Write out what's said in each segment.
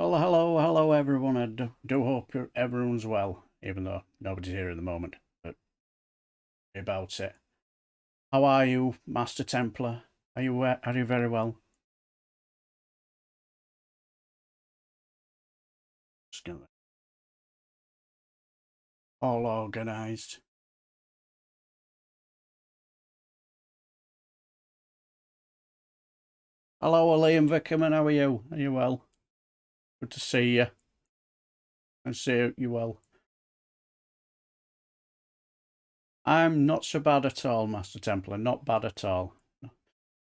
Well, hello everyone. I do hope everyone's well, even though nobody's here at the moment. But about it. How are you, Master Templar? Are you very well? Just gonna all organised. Hello, Liam Vickerman. How are you? Are you well? Good to see you. And see you well. I'm not so bad at all, Master Templar. Not bad at all.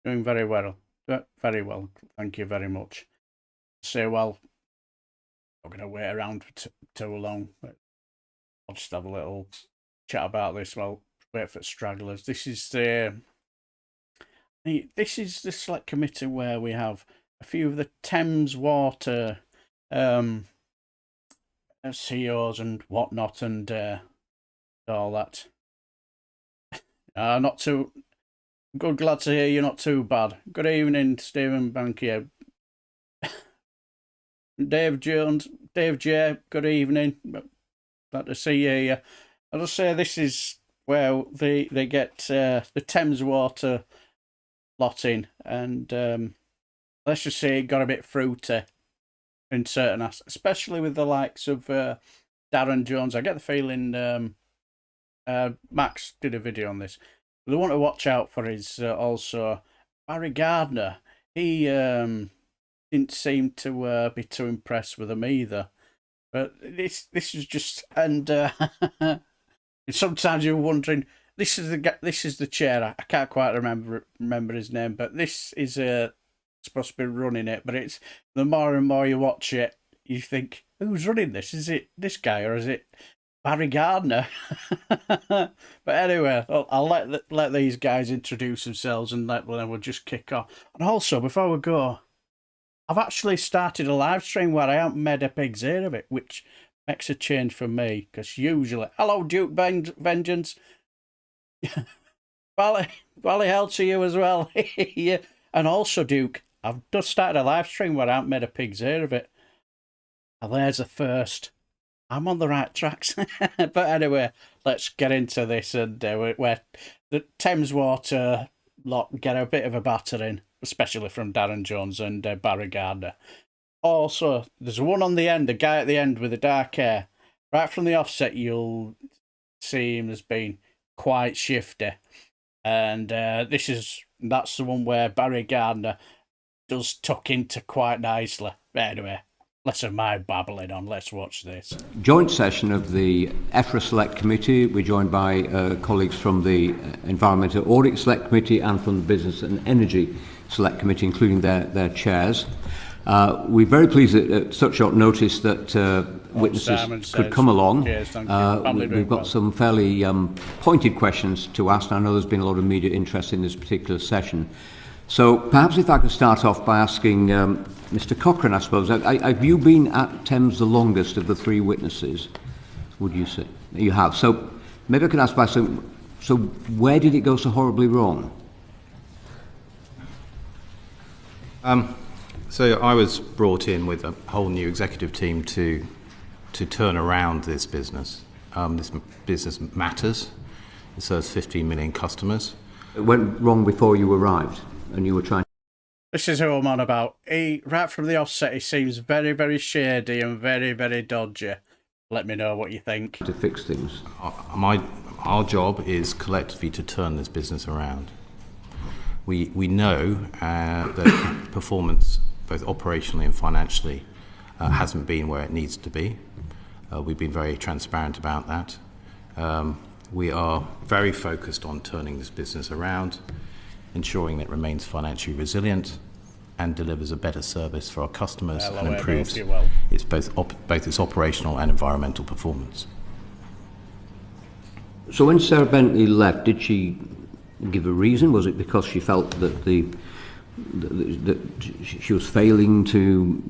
Doing very well. Very well. Thank you very much. Well, I'm going to wait around for too long. But I'll just have a little chat about this. Well, wait for stragglers. This is the select committee where we have a few of the Thames Water CEOs and whatnot, and all that. Not too good. Glad to hear you're not too bad. Good evening, Stephen Bankier. Dave Jones, Dave J. Good evening. Glad to see you here. I'll just say this is where they get the Thames Water lot in, and let's just say it got a bit fruity in certain aspects, especially with the likes of Darren Jones. I get the feeling Max did a video on this. The one to watch out for is also Barry Gardner. He didn't seem to be too impressed with them either. But this is just, and sometimes you're wondering. This is the chair. I can't quite remember his name, but this is supposed to be running it. But it's the more and more you watch it, you think, who's running this? Is it this guy or is it Barry Gardner? But anyway, I'll let these guys introduce themselves, and then we'll just kick off. And also, before we go, I've actually started a live stream where I haven't made a pig's ear of it, which makes a change for me, because usually, hello Duke Vengeance, Valley hell to you as well. Yeah. And also, Duke, I've just started a live stream where I haven't made a pig's ear of it. And there's a first. I'm on the right tracks. But anyway, let's get into this, and where the Thames Water lot get a bit of a battering, especially from Darren Jones and Barry Gardner. Also, there's one on the end, the guy at the end with the dark hair. Right from the offset, you'll see him as being quite shifty. And that's the one where Barry Gardner does tuck into quite nicely. But anyway, less of my babbling on. Let's watch this. Joint session of the EFRA Select Committee. We're joined by colleagues from the Environmental Audit Select Committee and from the Business and Energy Select Committee, including their chairs. We're very pleased at such short notice that witnesses could come along. Cheers, we've got some fairly pointed questions to ask. I know there's been a lot of media interest in this particular session. So perhaps if I could start off by asking Mr. Cochrane, I suppose, have you been at Thames the longest of the three witnesses, would you say? You have. So maybe I could ask by so where did it go so horribly wrong? So I was brought in with a whole new executive team to turn around this business. This business matters. It serves 15 million customers. It went wrong before you arrived, and you were trying. This is who I'm on about. Right from the offset, he seems very, very shady and very, very dodgy. Let me know what you think. To fix things. Our job is collectively to turn this business around. We know that performance, both operationally and financially, hasn't been where it needs to be. We've been very transparent about that. We are very focused on turning this business around, ensuring that it remains financially resilient and delivers a better service for our customers and improves its both its operational and environmental performance. So when Sarah Bentley left, did she give a reason? Was it because she felt that that she was failing to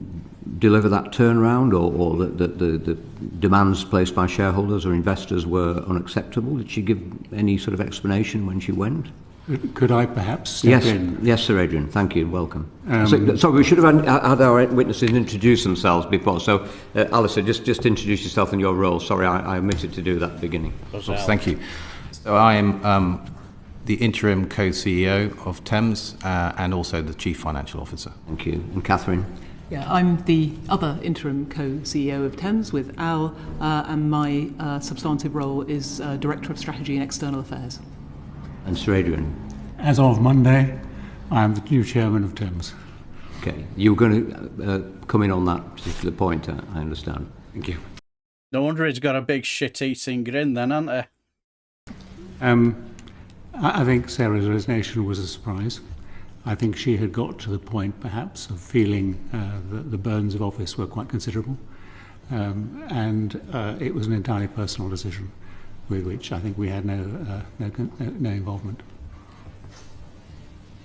deliver that turnaround, or that the demands placed by shareholders or investors were unacceptable? Did she give any sort of explanation when she went? Could I perhaps step in? Yes, Sir Adrian. Thank you. Welcome. So we should have had our witnesses introduce themselves before. So, Alistair, just introduce yourself and your role. Sorry, I omitted to do that at the beginning. Thank you. So I am the interim co-CEO of Thames and also the Chief Financial Officer. Thank you. And Catherine? Yeah, I'm the other interim co-CEO of Thames with Al, and my substantive role is Director of Strategy and External Affairs. And Sir Adrian? As of Monday, I am the new chairman of Thames. Okay. You were going to come in on that particular point, I understand. Thank you. No wonder he's got a big shit-eating grin then, hasn't he? I think Sarah's resignation was a surprise. I think she had got to the point, perhaps, of feeling that the burdens of office were quite considerable. And it was an entirely personal decision with which I think we had no involvement.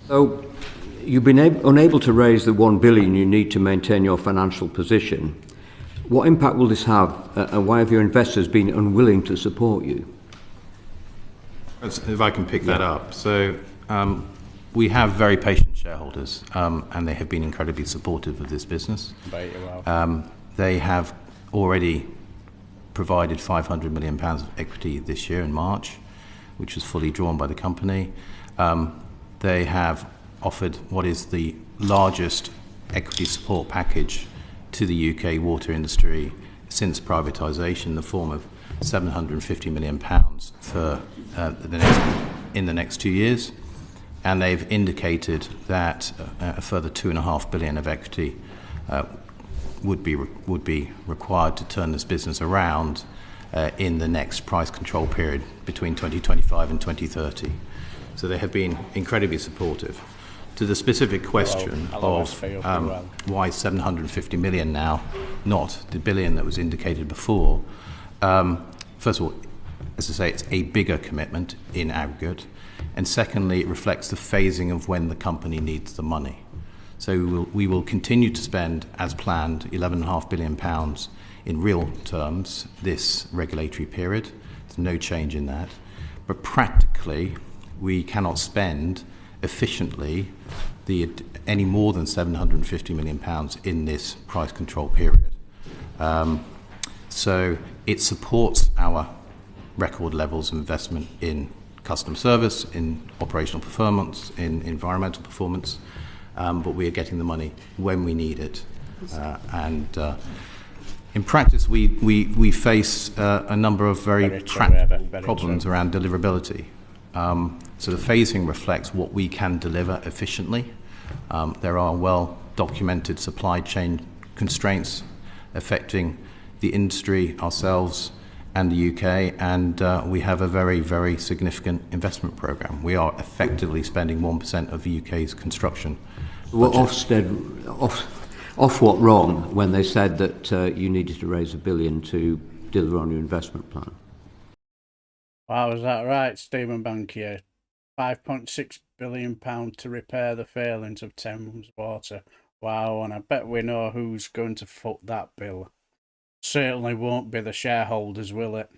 So, you've been unable to raise the $1 billion you need to maintain your financial position. What impact will this have, and why have your investors been unwilling to support you? If I can pick that up. So, we have very patient shareholders, and they have been incredibly supportive of this business. They have already provided £500 million of equity this year in March, which was fully drawn by the company. They have offered what is the largest equity support package to the UK water industry since privatisation, in the form of £750 million for in the next 2 years. And they've indicated that a further £2.5 billion of equity would be required to turn this business around in the next price control period between 2025 and 2030. So they have been incredibly supportive. To the specific question of why 750 million now, not the billion that was indicated before, first of all, as I say, it's a bigger commitment in aggregate. And secondly, it reflects the phasing of when the company needs the money. So we will continue to spend, as planned, £11.5 billion in real terms this regulatory period. There's no change in that. But practically, we cannot spend efficiently any more than £750 million in this price control period. So it supports our record levels of investment in customer service, in operational performance, in environmental performance, but we are getting the money when we need it. In practice, we face a number of very practical problems around deliverability. So the phasing reflects what we can deliver efficiently. There are well-documented supply chain constraints affecting the industry, ourselves, and the UK, and we have a very, very significant investment programme. We are effectively spending 1% of the UK's construction. Well, Ofsted, off what wrong when they said that you needed to raise £1 billion to deliver on your investment plan? Wow, is that right, Stephen Bankier? £5.6 billion to repair the failings of Thames Water. Wow, and I bet we know who's going to foot that bill. Certainly won't be the shareholders, will it?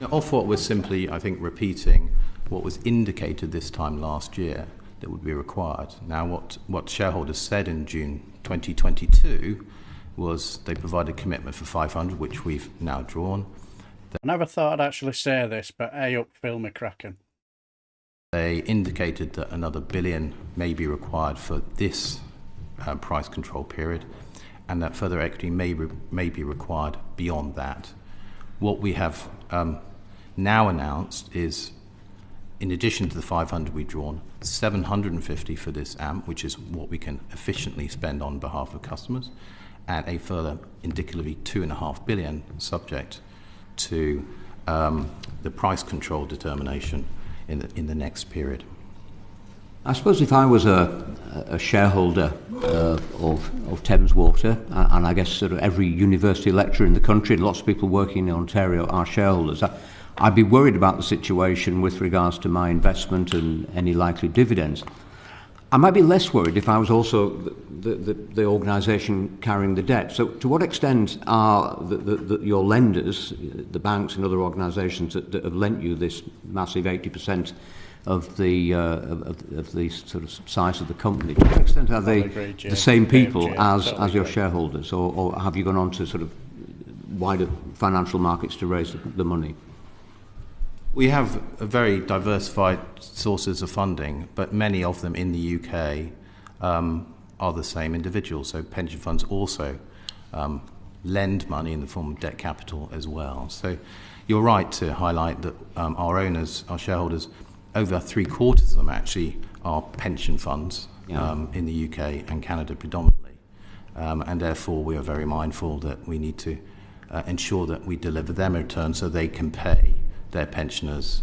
Now, Ofwat was simply, I think, repeating what was indicated this time last year that would be required. Now, what shareholders said in June 2022 was they provided commitment for 500, which we've now drawn. I never thought I'd actually say this, but hey up, Phil McCracken. They indicated that another $1 billion may be required for this price control period, and that further equity may be required beyond that. What we have now announced is, in addition to the 500 we've drawn, 750 for this AMP, which is what we can efficiently spend on behalf of customers, and a further indicatively $2.5 billion subject to the price control determination in the next period. I suppose if I was a shareholder of Thames Water, and I guess sort of every university lecturer in the country and lots of people working in Ontario are shareholders, I'd be worried about the situation with regards to my investment and any likely dividends. I might be less worried if I was also the organisation carrying the debt. So to what extent are your lenders, the banks and other organisations that have lent you this massive 80% of the sort of size of the company? To what extent are they agreed, yeah. the same people as Totally your agree. shareholders, or have you gone on to sort of wider financial markets to raise the money? We have a very diversified sources of funding, but many of them in the UK are the same individuals. So pension funds also lend money in the form of debt capital as well. So you're right to highlight that our owners, our shareholders, over 3/4 of them actually are pension funds in the UK and Canada predominantly. And therefore we are very mindful that we need to ensure that we deliver them a return so they can pay their pensioners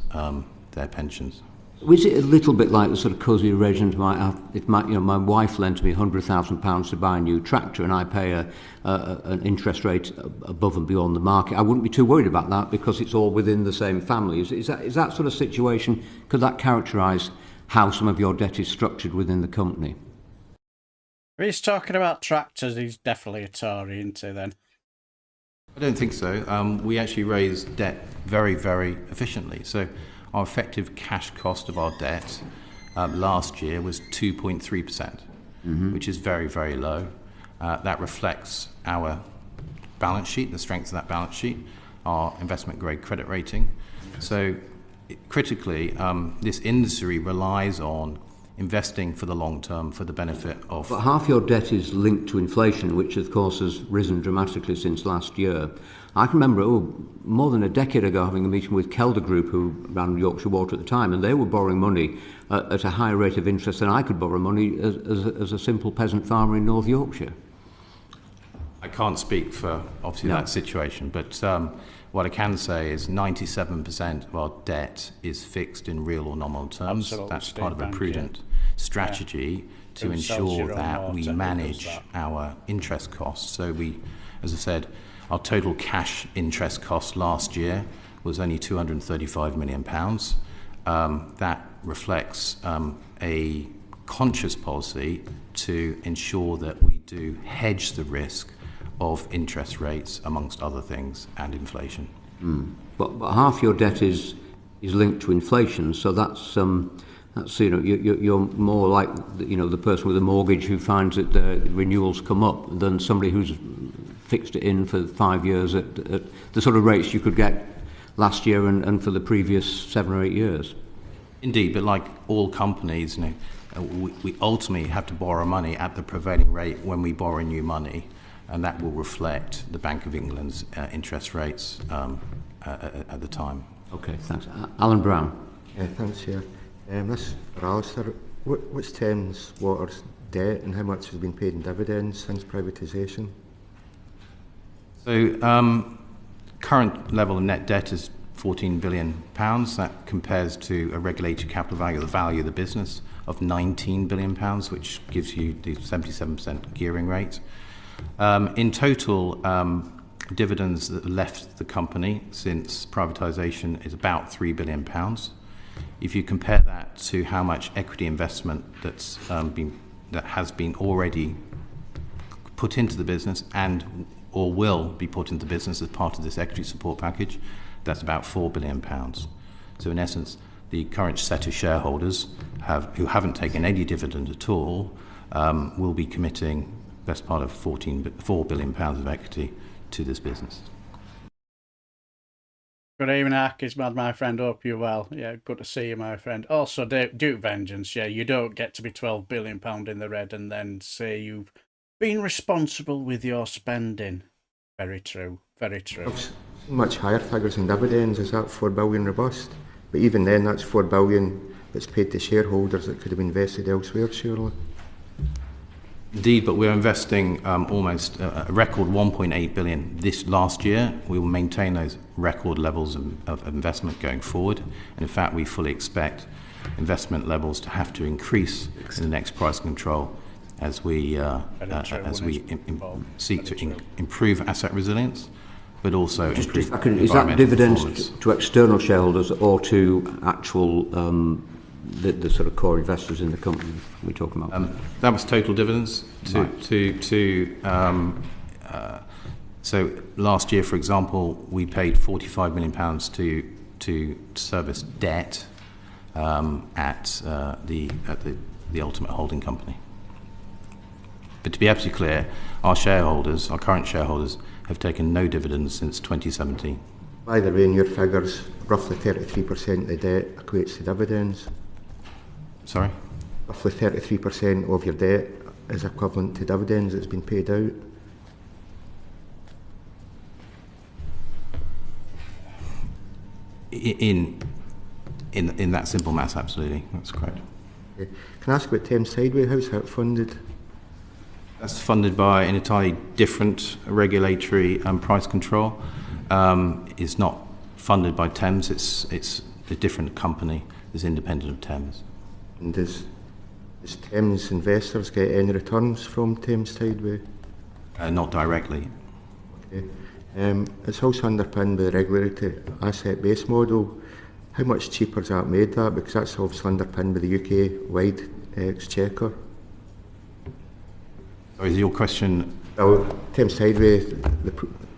their pensions. Was it a little bit like the sort of cosy arrangement might have if my wife lent me £100,000 to buy a new tractor and I pay an interest rate above and beyond the market? I wouldn't be too worried about that because it's all within the same family. Is that sort of situation, could that characterise how some of your debt is structured within the company? If he's talking about tractors, he's definitely a Tory, isn't he, then? I don't think so. We actually raise debt very, very efficiently. So our effective cash cost of our debt last year was 2.3%, which is very, very low. That reflects our balance sheet, the strength of that balance sheet, our investment grade credit rating. So critically, this industry relies on investing for the long term for the benefit of... But half your debt is linked to inflation, which of course has risen dramatically since last year. I can remember, more than a decade ago, having a meeting with Kelder Group, who ran Yorkshire Water at the time, and they were borrowing money at a higher rate of interest than I could borrow money as a simple peasant farmer in North Yorkshire. I can't speak for, obviously, that situation, but what I can say is 97% of our debt is fixed in real or nominal terms. Absolutely, That's Steve, part of a prudent strategy to ensure that we manage our interest costs. So we, as I said, our total cash interest cost last year was only £235 million. That reflects a conscious policy to ensure that we do hedge the risk of interest rates, amongst other things, and inflation. But half your debt is linked to inflation, so that's you're more like the person with a mortgage who finds that the renewals come up than somebody who's fixed it in for 5 years at the sort of rates you could get last year and for the previous 7 or 8 years. Indeed, but like all companies, we ultimately have to borrow money at the prevailing rate when we borrow new money, and that will reflect the Bank of England's interest rates at the time. Okay, thanks. Alan Brown. Thanks, Chair. This for Alistair. What's Thames Water's debt and how much has been paid in dividends since privatisation? So, current level of net debt is £14 billion. That compares to a regulated capital value, the value of the business, of £19 billion, which gives you the 77% gearing rate. In total, dividends that left the company since privatisation is about £3 billion. If you compare that to how much equity investment that has been already put into the business and or will be put into business as part of this equity support package, that's about £4 billion. So in essence, the current set of shareholders who haven't taken any dividend at all will be committing best part of £4 billion of equity to this business. Good evening, Arkismad, my friend. Hope you're well. Yeah, good to see you, my friend. Also, Duke Vengeance, yeah, you don't get to be £12 billion in the red and then say you've been responsible with your spending. Very true, very true. I've seen much higher figures in dividends. Is that $4 billion robust? But even then, that's $4 billion that's paid to shareholders that could have been invested elsewhere, surely. Indeed, but we're investing almost a record $1.8 billion this last year. We will maintain those record levels of investment going forward. And in fact, we fully expect investment levels to have to increase in the next price control as we seek to improve asset resilience, but also improve is that dividends to external shareholders or to actual the sort of core investors in the company we're talking about? That was total dividends so last year, for example, we paid £45 million to service debt. at the ultimate holding company. But to be absolutely clear, our current shareholders, have taken no dividends since 2017. By the way, in your figures, roughly 33% of the debt equates to dividends. Sorry? Roughly 33% of your debt is equivalent to dividends that's been paid out. In that simple maths, absolutely, that's correct. Okay. Can I ask about Thames Tideway? How's that funded? That's funded by an entirely different regulatory price control. It's not funded by Thames, it's a different company that's independent of Thames. And does Thames investors get any returns from Thames Tideway? Not directly. Okay. It's also underpinned by the regulatory asset-based model. How much cheaper has that made that? Because that's obviously underpinned by the UK-wide exchequer. So is your question? Well, Thames Tideway,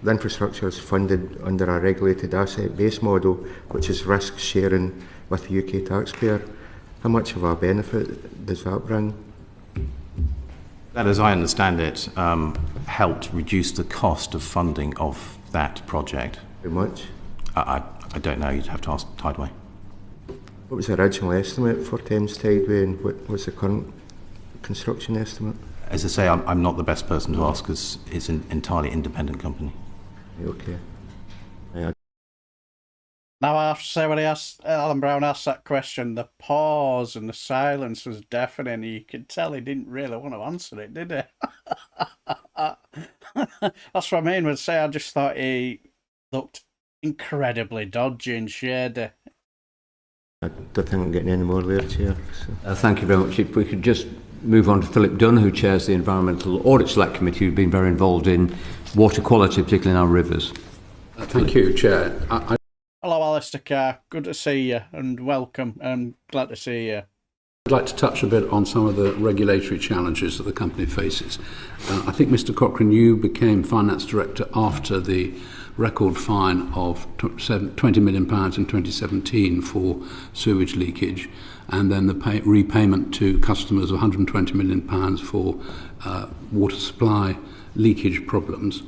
the infrastructure is funded under a regulated asset-based model, which is risk sharing with the UK taxpayer. How much of a benefit does that bring? That, as I understand it, helped reduce the cost of funding of that project. How much? I don't know, you'd have to ask Tideway. What was the original estimate for Thames Tideway and what was the current construction estimate? As I say, I'm not the best person to ask because it's an entirely independent company. Okay. Now I have to say, when Alan Brown asked that question, the pause and the silence was deafening. You could tell he didn't really want to answer it, did he? That's what I mean when I say I just thought he looked incredibly dodgy and shady. I don't think I'm getting any more there, Chair. So. Thank you very much. If we could just move on to Philip Dunn, who chairs the Environmental Audit Select Committee, who's been very involved in water quality, particularly in our rivers. Thank you, Chair. Hello, Alistair Carr. Good to see you and welcome. I'm glad to see you. I'd like to touch a bit on some of the regulatory challenges that the company faces. I think, Mr Cochrane, you became Finance Director after the record fine of £20 million in 2017 for sewage leakage, and then the repayment to customers of £120 million for water supply leakage problems.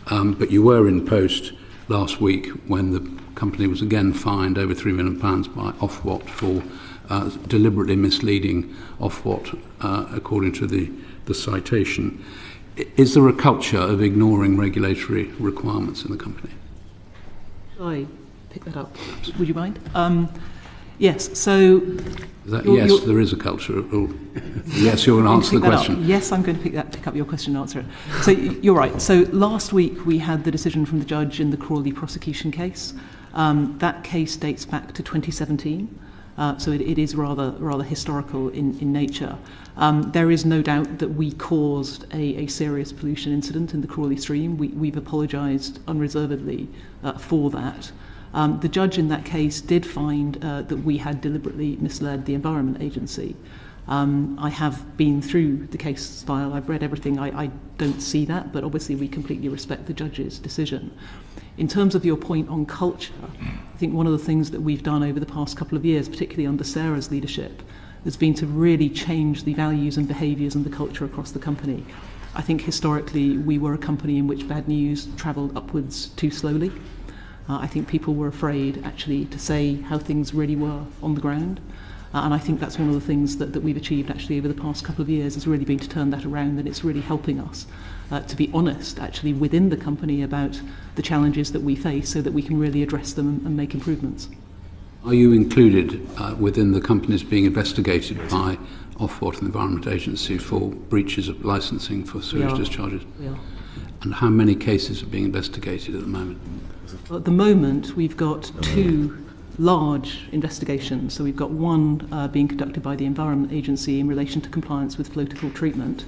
But you were in post last week when the company was again fined over £3 million by Ofwat for deliberately misleading Ofwat, according to the citation. Is there a culture of ignoring regulatory requirements in the company? Shall I pick that up? Would you mind? Yes, so... Yes, there is a culture. Yes, you're going to answer the question. Yes, I'm going to pick up your question and answer it. So you're right. So last week we had the decision from the judge in the Crawley prosecution case. That case dates back to 2017. So it is rather historical in nature. There is no doubt that we caused a serious pollution incident in the Crawley stream. We've apologised unreservedly for that. The judge in that case did find that we had deliberately misled the Environment Agency. I have been through the case file, I've read everything, I don't see that, but obviously we completely respect the judge's decision. In terms of your point on culture, I think one of the things that we've done over the past couple of years, particularly under Sarah's leadership, has been to really change the values and behaviours and the culture across the company. I think historically we were a company in which bad news travelled upwards too slowly. I think people were afraid actually to say how things really were on the ground. And I think that's one of the things that we've achieved actually over the past couple of years, has really been to turn that around, and it's really helping us to be honest actually within the company about the challenges that we face so that we can really address them and make improvements. Are you included within the companies being investigated by Ofwat and the Environment Agency for breaches of licensing for sewage discharges? We are. And how many cases are being investigated at the moment? Well, at the moment we've got two large investigations. So we've got one being conducted by the Environment Agency in relation to compliance with flow-to-full treatment,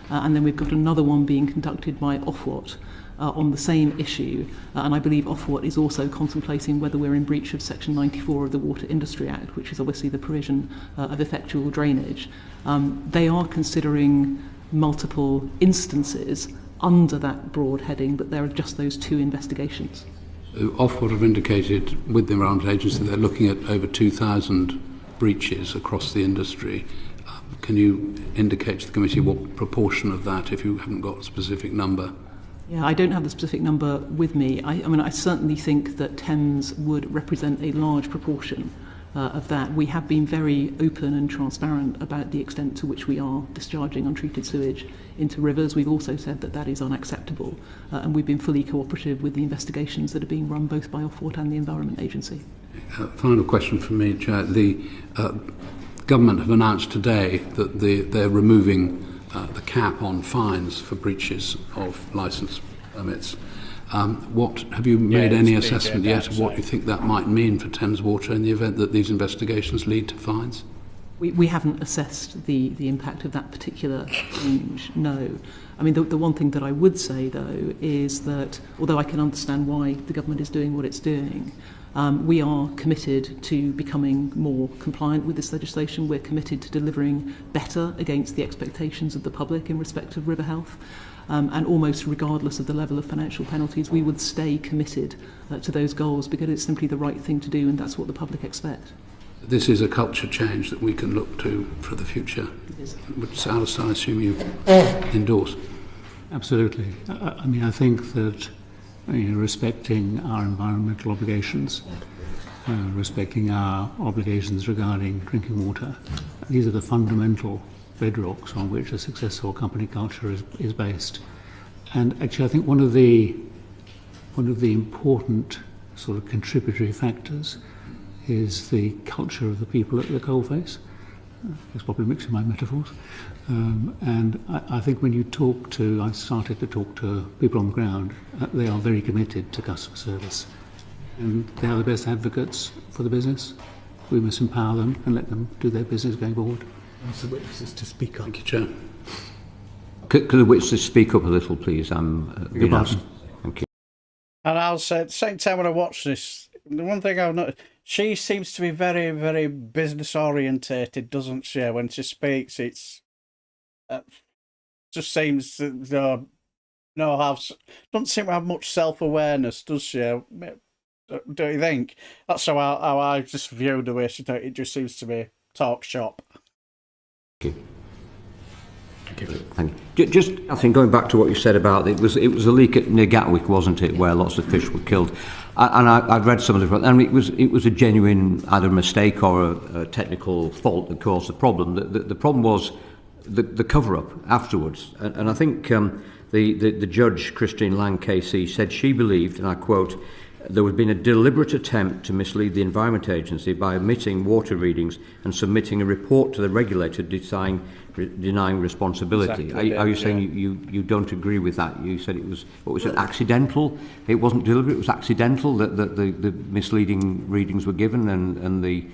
and then we've got another one being conducted by Ofwat on the same issue, and I believe Ofwat is also contemplating whether we're in breach of Section 94 of the Water Industry Act, which is obviously the provision of effectual drainage. They are considering multiple instances under that broad heading, but there are just those two investigations. Ofwat have indicated with the Environment Agency they're looking at over 2,000 breaches across the industry. Can you indicate to the committee what proportion of that, if you haven't got a specific number? Yeah, I don't have the specific number with me. I mean, I certainly think that Thames would represent a large proportion of that. We have been very open and transparent about the extent to which we are discharging untreated sewage into rivers. We've also said that that is unacceptable, and we've been fully cooperative with the investigations that are being run both by Ofwat and the Environment Agency. Final question from me, Chair. The government have announced today that they're removing the cap on fines for breaches of licence permits. What have you made any assessment yet of what you think that might mean for Thames Water in the event that these investigations lead to fines? We haven't assessed the impact of that particular change, no. I mean, the one thing that I would say, though, is that although I can understand why the government is doing what it's doing, we are committed to becoming more compliant with this legislation. We're committed to delivering better against the expectations of the public in respect of river health. And almost regardless of the level of financial penalties, we would stay committed to those goals because it's simply the right thing to do, and that's what the public expect. This is a culture change that we can look to for the future, which Alistair, I assume you endorse. Absolutely. I mean, I think that respecting our environmental obligations, respecting our obligations regarding drinking water, these are the fundamental bedrocks on which a successful company culture is based. And actually, I think one of the important sort of contributory factors is the culture of the people at the coalface. It's probably mixing my metaphors. And I think when you I started to talk to people on the ground, they are very committed to customer service. And they are the best advocates for the business. We must empower them and let them do their business going forward. The witnesses to speak up. Thank you, Chair. Could the witnesses speak up a little, please? I'm being asked. Thank you. And I'll say at the same time when I watch this, the one thing I've noticed, she seems to be very, very business orientated, doesn't she? When she speaks, it's just seems to doesn't seem to have much self awareness, does she? Don't you think? That's how I just view the way she talks. It just seems to be talk shop. Thank you. Thank you. Just, I think, going back to what you said about it was a leak near Gatwick, wasn't it, where lots of fish were killed? And I've read some of the. I mean, it was a genuine either mistake or a technical fault that caused the problem. The problem was the cover up afterwards, and I think the judge Christine Lang KC said she believed, and I quote, there had been a deliberate attempt to mislead the Environment Agency by omitting water readings and submitting a report to the regulator denying responsibility. Exactly, are you saying you don't agree with that? You said it was, what was it, accidental? It wasn't deliberate, it was accidental that the misleading readings were given and the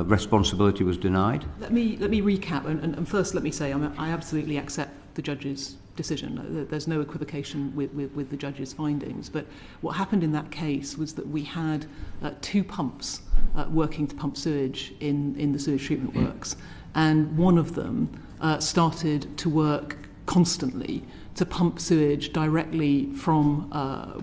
responsibility was denied? Let me recap, and first let me say I absolutely accept the judge's decision. There's no equivocation with the judge's findings. But what happened in that case was that we had two pumps working to pump sewage in the sewage treatment works, and one of them started to work constantly to pump sewage directly from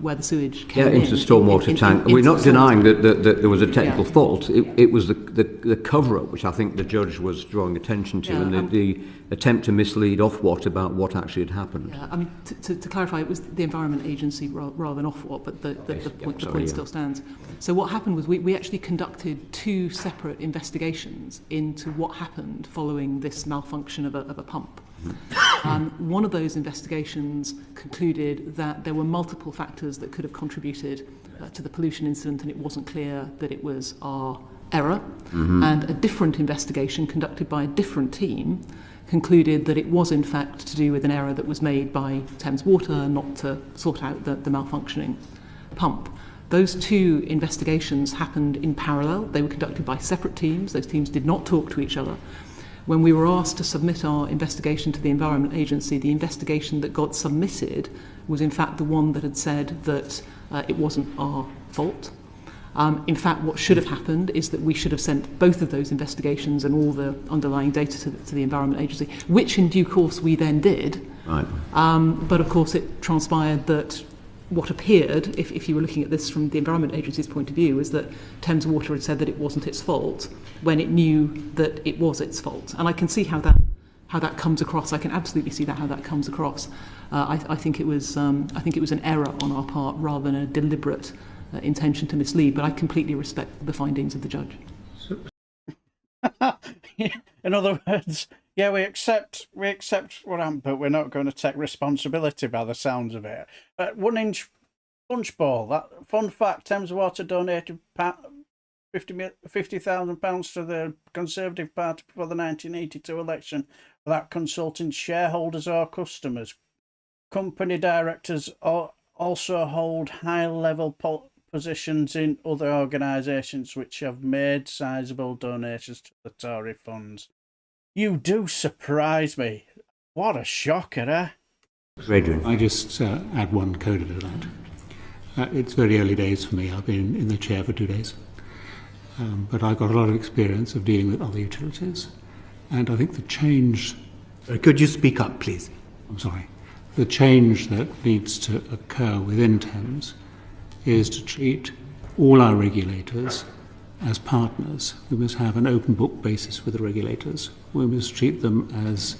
where the sewage came into the stormwater tank. We're not denying that there was a technical fault. It was the cover-up, which I think the judge was drawing attention to, and the attempt to mislead Ofwat about what actually had happened. Yeah, I mean, to clarify, it was the Environment Agency rather than Ofwat, but the point still stands. So what happened was we actually conducted two separate investigations into what happened following this malfunction of a pump. One of those investigations concluded that there were multiple factors that could have contributed to the pollution incident, and it wasn't clear that it was our error. And a different investigation conducted by a different team concluded that it was in fact to do with an error that was made by Thames Water not to sort out the malfunctioning pump. Those two investigations happened in parallel. They were conducted by separate teams. Those teams did not talk to each other. When we were asked to submit our investigation to the Environment Agency, the investigation that got submitted was in fact the one that had said that it wasn't our fault. In fact, what should have happened is that we should have sent both of those investigations and all the underlying data to the Environment Agency, which in due course we then did. Right. But of course it transpired that what appeared, if you were looking at this from the Environment Agency's point of view, is that Thames Water had said that it wasn't its fault when it knew that it was its fault. And I can see how that comes across. I can absolutely see how that comes across. I think it was an error on our part rather than a deliberate intention to mislead. But I completely respect the findings of the judge. In other words, yeah, we accept what happened, but we're not going to take responsibility by the sounds of it. 1 inch punch ball. That fun fact: Thames Water donated £50,000 to the Conservative Party before the 1982 election without consulting shareholders or customers. Company directors also hold high-level positions in other organisations which have made sizable donations to the Tory funds. You do surprise me. What a shocker, eh? I just add one coda to that. It's very early days for me. I've been in the chair for 2 days. But I've got a lot of experience of dealing with other utilities. And I think the change... Could you speak up, please? I'm sorry. The change that needs to occur within Thames is to treat all our regulators as partners. We must have an open book basis with the regulators. We must treat them as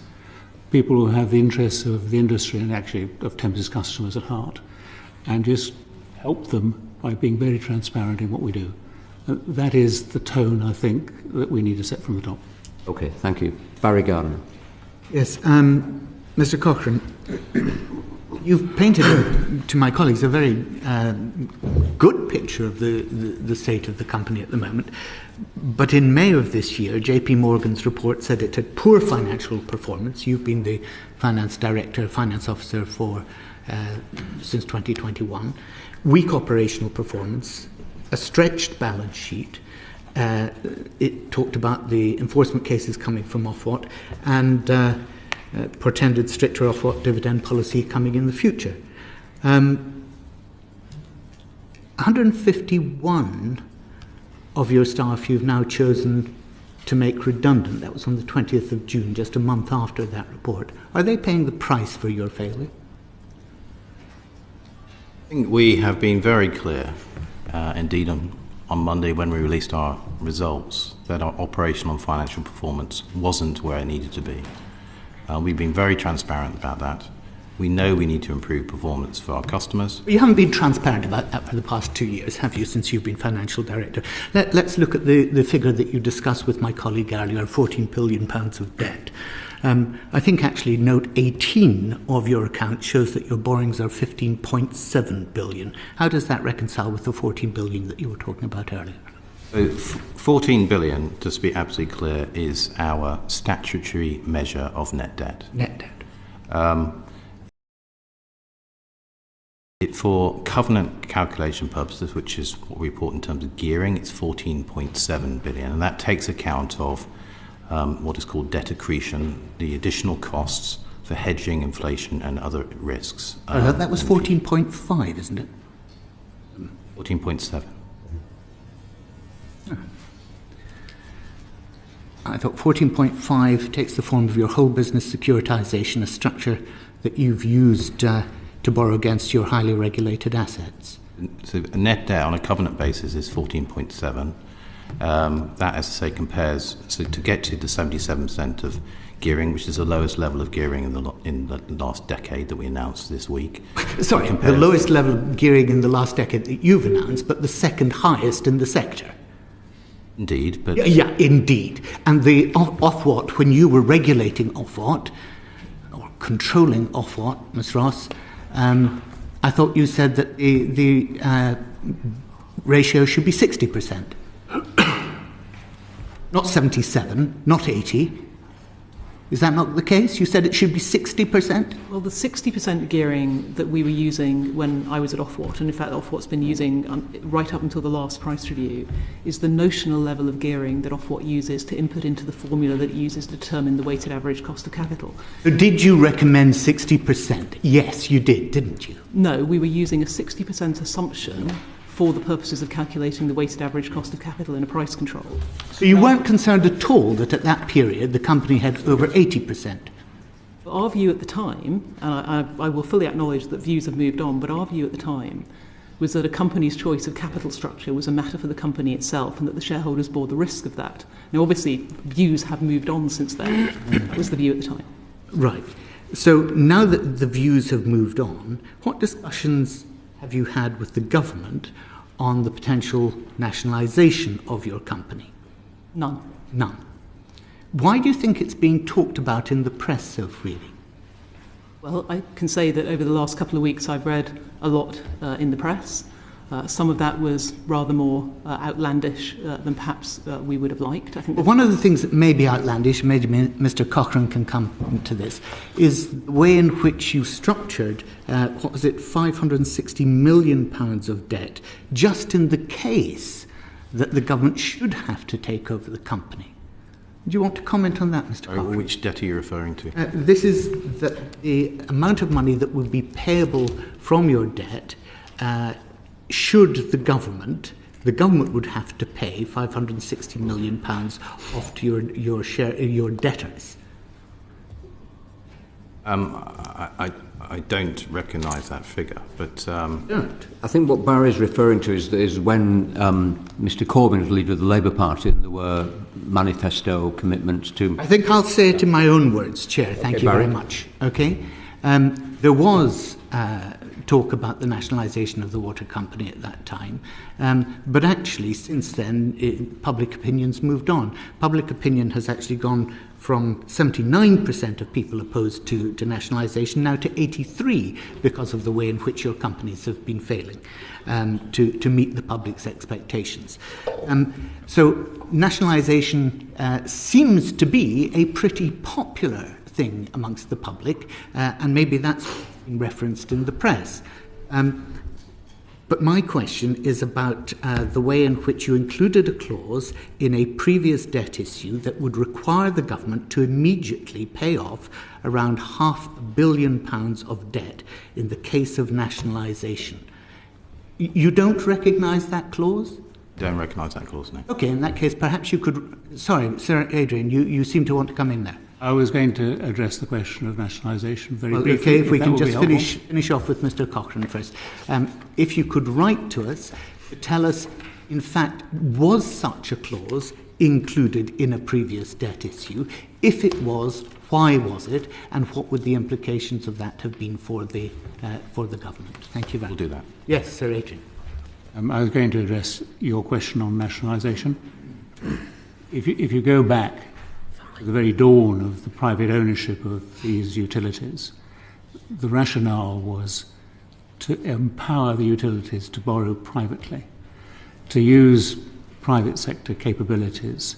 people who have the interests of the industry and actually of Thames' customers at heart, and just help them by being very transparent in what we do. That is the tone, I think, that we need to set from the top. Okay, thank you. Barry Gardner. Yes, Mr. Cochrane, you've painted to my colleagues a very good picture of the state of the company at the moment. But in May of this year, JP Morgan's report said it had poor financial performance. You've been the finance director, finance officer for since 2021. Weak operational performance, a stretched balance sheet. It talked about the enforcement cases coming from Ofwat and portended stricter Ofwat dividend policy coming in the future. 151 of your staff you've now chosen to make redundant. That was on the 20th of June, just a month after that report. Are they paying the price for your failure? I think we have been very clear, indeed on Monday when we released our results, that our operational and financial performance wasn't where it needed to be. We've been very transparent about that. We know we need to improve performance for our customers. You haven't been transparent about that for the past 2 years, have you, since you've been financial director? Let's look at the figure that you discussed with my colleague earlier, £14 billion of debt. I think actually note 18 of your account shows that your borrowings are 15.7 billion. How does that reconcile with the 14 billion that you were talking about earlier? So 14 billion, just to be absolutely clear, is our statutory measure of net debt. Net debt. For covenant calculation purposes, which is what we report in terms of gearing, it's 14.7 billion, and that takes account of what is called debt accretion, the additional costs for hedging, inflation, and other risks. That was 14.5, isn't it? 14.7. I thought 14.5 takes the form of your whole business securitization, a structure that you've used to borrow against your highly regulated assets. So a net debt on a covenant basis is 14.7. That, as I say, compares to get to the 77% of gearing, which is the lowest level of gearing in the last decade that we announced this week. Sorry, the lowest level of gearing in the last decade that you've announced, but the second highest in the sector. Indeed, but yeah, indeed. And the Ofwat, when you were regulating Ofwat or controlling Ofwat, Ms. Ross, I thought you said that the ratio should be 60%. Not 77, not 80. Is that not the case? You said it should be 60%? Well, the 60% gearing that we were using when I was at Ofwat, and in fact Ofwat's been using right up until the last price review, is the notional level of gearing that Ofwat uses to input into the formula that it uses to determine the weighted average cost of capital. So did you recommend 60%? Yes, you did, didn't you? No, we were using a 60% assumption for the purposes of calculating the weighted average cost of capital in a price control. So you weren't concerned at all that at that period the company had over 80%? Our view at the time, and I will fully acknowledge that views have moved on, but our view at the time was that a company's choice of capital structure was a matter for the company itself and that the shareholders bore the risk of that. Now, obviously, views have moved on since then. That was the view at the time. Right. So now that the views have moved on, what discussions have you had with the government on the potential nationalisation of your company? None. None. Why do you think it's being talked about in the press so freely? Well, I can say that over the last couple of weeks I've read a lot in the press. Some of that was rather more outlandish than perhaps we would have liked. I think. Well, one of the things that may be outlandish, maybe Mr. Cochrane can come to this, is the way in which you structured, what was it, £560 million of debt, just in the case that the government should have to take over the company. Do you want to comment on that, Mr. Cochrane? Which debt are you referring to? This is the amount of money that would be payable from your debt should the government would have to pay £560 million off to your debtors. I don't recognise that figure, but... I think what Barry's referring to is when Mr Corbyn was leader of the Labour Party and there were manifesto commitments to... I think I'll say it in my own words, Chair. Thank you very much. Okay? There was talk about the nationalisation of the water company at that time, but actually since then public opinion's moved on. Public opinion has actually gone from 79% of people opposed to nationalisation now to 83% because of the way in which your companies have been failing to meet the public's expectations. So nationalisation seems to be a pretty popular thing amongst the public, and maybe that's been referenced in the press. But my question is about the way in which you included a clause in a previous debt issue that would require the government to immediately pay off around £500 million of debt in the case of nationalisation. You don't recognise that clause? Don't recognise that clause, no. Okay, in that case, perhaps you could... Sorry, Sir Adrian, you seem to want to come in there. I was going to address the question of nationalisation very briefly. Okay, if we can just finish off with Mr Cochrane first. If you could write to us, tell us, in fact, was such a clause included in a previous debt issue? If it was, why was it? And what would the implications of that have been for the government? Thank you very much. We'll do that. Yes, Sir Adrian. I was going to address your question on nationalisation. If you go back to the very dawn of the private ownership of these utilities, the rationale was to empower the utilities to borrow privately, to use private sector capabilities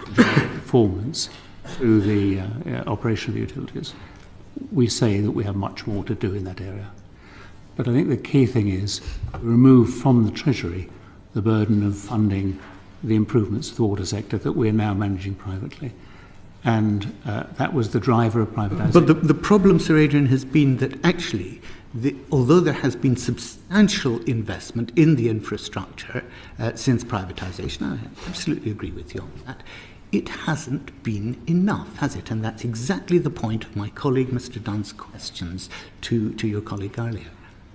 to drive performance through the operation of the utilities. We say that we have much more to do in that area. But I think the key thing is to remove from the Treasury the burden of funding the improvements of the water sector that we're now managing privately. And that was the driver of privatisation. But the problem, Sir Adrian, has been that actually, although there has been substantial investment in the infrastructure since privatisation, I absolutely agree with you on that, it hasn't been enough, has it? And that's exactly the point of my colleague Mr Dunn's questions to your colleague earlier.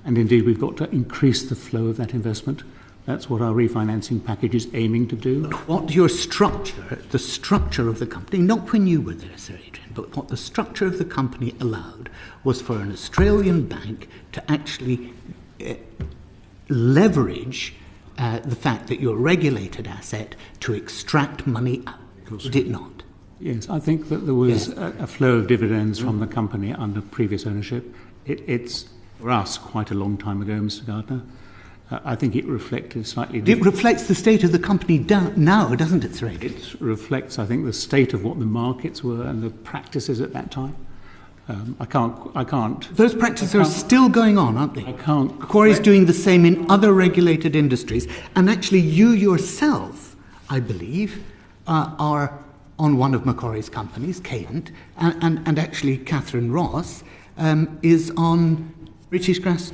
And indeed, we've got to increase the flow of that investment. That's what our refinancing package is aiming to do. But what your structure, the structure of the company, not when you were there, Sir Adrian, but what the structure of the company allowed was for an Australian bank to actually leverage the fact that you're a regulated asset to extract money out. Did it not? Yes, I think that there was a flow of dividends from the company under previous ownership. It's, for us, quite a long time ago, Mr Gardner. I think it reflected slightly different. It reflects the state of the company now, doesn't it, Sir Adrian? It reflects, I think, the state of what the markets were and the practices at that time. I can't. Those practices are still going on, aren't they? I can't. Macquarie's doing the same in other regulated industries, and actually, you yourself, I believe, are on one of Macquarie's companies, Cadent, and actually, Catherine Ross is on British Gas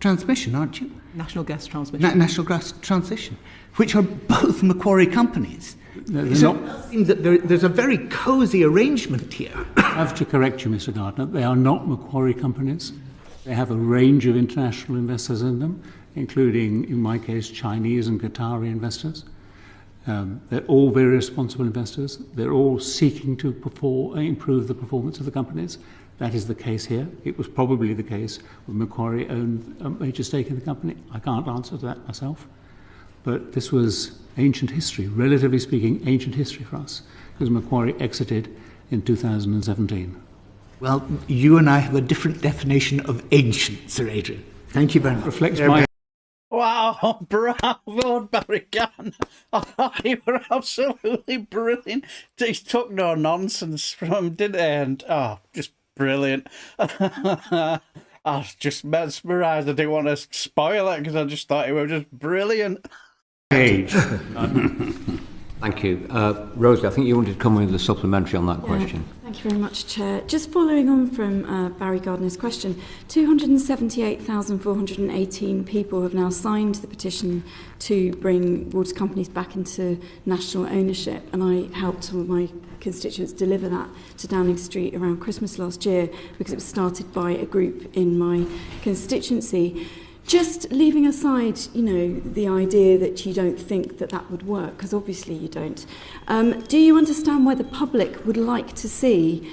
Transmission, aren't you? National Gas Transmission. National Gas Transition, which are both Macquarie companies. So it does seem that there's a very cosy arrangement here. I have to correct you, Mr. Gardner. They are not Macquarie companies. They have a range of international investors in them, including, in my case, Chinese and Qatari investors. They're all very responsible investors. They're all seeking to improve the performance of the companies. That is the case here. It was probably the case when Macquarie owned a major stake in the company. I can't answer to that myself. But this was ancient history, relatively speaking, ancient history for us, because Macquarie exited in 2017. Well, you and I have a different definition of ancient, Sir Adrian. Thank you very much. Reflects my... Wow, bravo, Barry Gann. I thought you were absolutely brilliant. He took no nonsense from, didn't he? And, just brilliant. I was just mesmerised. I didn't want to spoil it because I just thought it was just brilliant. Thank you. Rosie, I think you wanted to come with a supplementary on that question. Thank you very much, Chair. Just following on from Barry Gardner's question, 278,418 people have now signed the petition to bring water companies back into national ownership, and I helped some of my constituents deliver that to Downing Street around Christmas last year because it was started by a group in my constituency. Just leaving aside, the idea that you don't think that that would work, because obviously you don't, do you understand why the public would like to see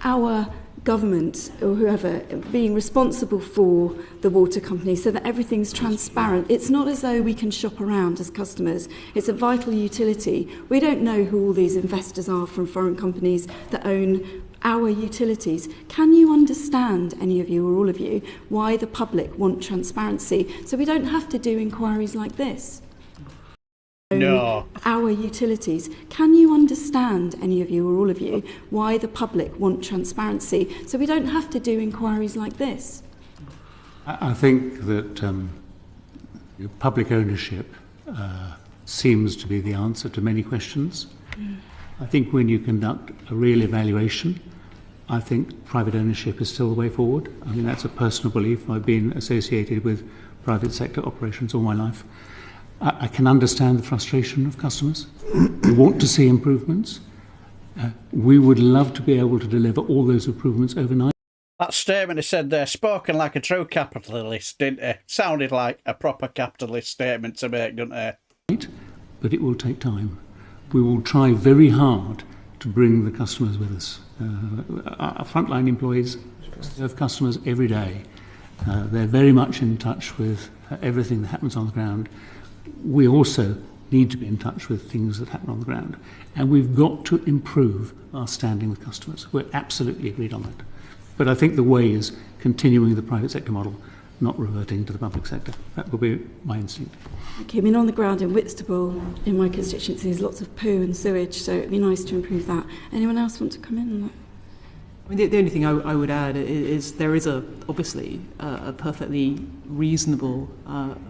our government or whoever being responsible for the water company so that everything's transparent? It's not as though we can shop around as customers. It's a vital utility. We don't know who all these investors are from foreign companies that own our utilities. Can you understand, any of you or all of you, why the public want transparency so we don't have to do inquiries like this? No. Our utilities. Can you understand, any of you or all of you, why the public want transparency so we don't have to do inquiries like this? I think that public ownership seems to be the answer to many questions. I think when you conduct a real evaluation, I think private ownership is still the way forward. I mean, that's a personal belief. I've been associated with private sector operations all my life. I can understand the frustration of customers. We want to see improvements. We would love to be able to deliver all those improvements overnight. That statement he said there, spoken like a true capitalist, didn't it? Sounded like a proper capitalist statement to make, didn't it? But it will take time. We will try very hard to bring the customers with us. Our frontline employees serve customers every day. They're very much in touch with everything that happens on the ground. We also need to be in touch with things that happen on the ground. And we've got to improve our standing with customers. We're absolutely agreed on that. But I think the way is continuing the private sector model, not reverting to the public sector. That will be my instinct. Okay, I mean, on the ground in Whitstable, in my constituency, there's lots of poo and sewage, so it'd be nice to improve that. Anyone else want to come in on that? I mean, the only thing I would add is there is obviously a perfectly reasonable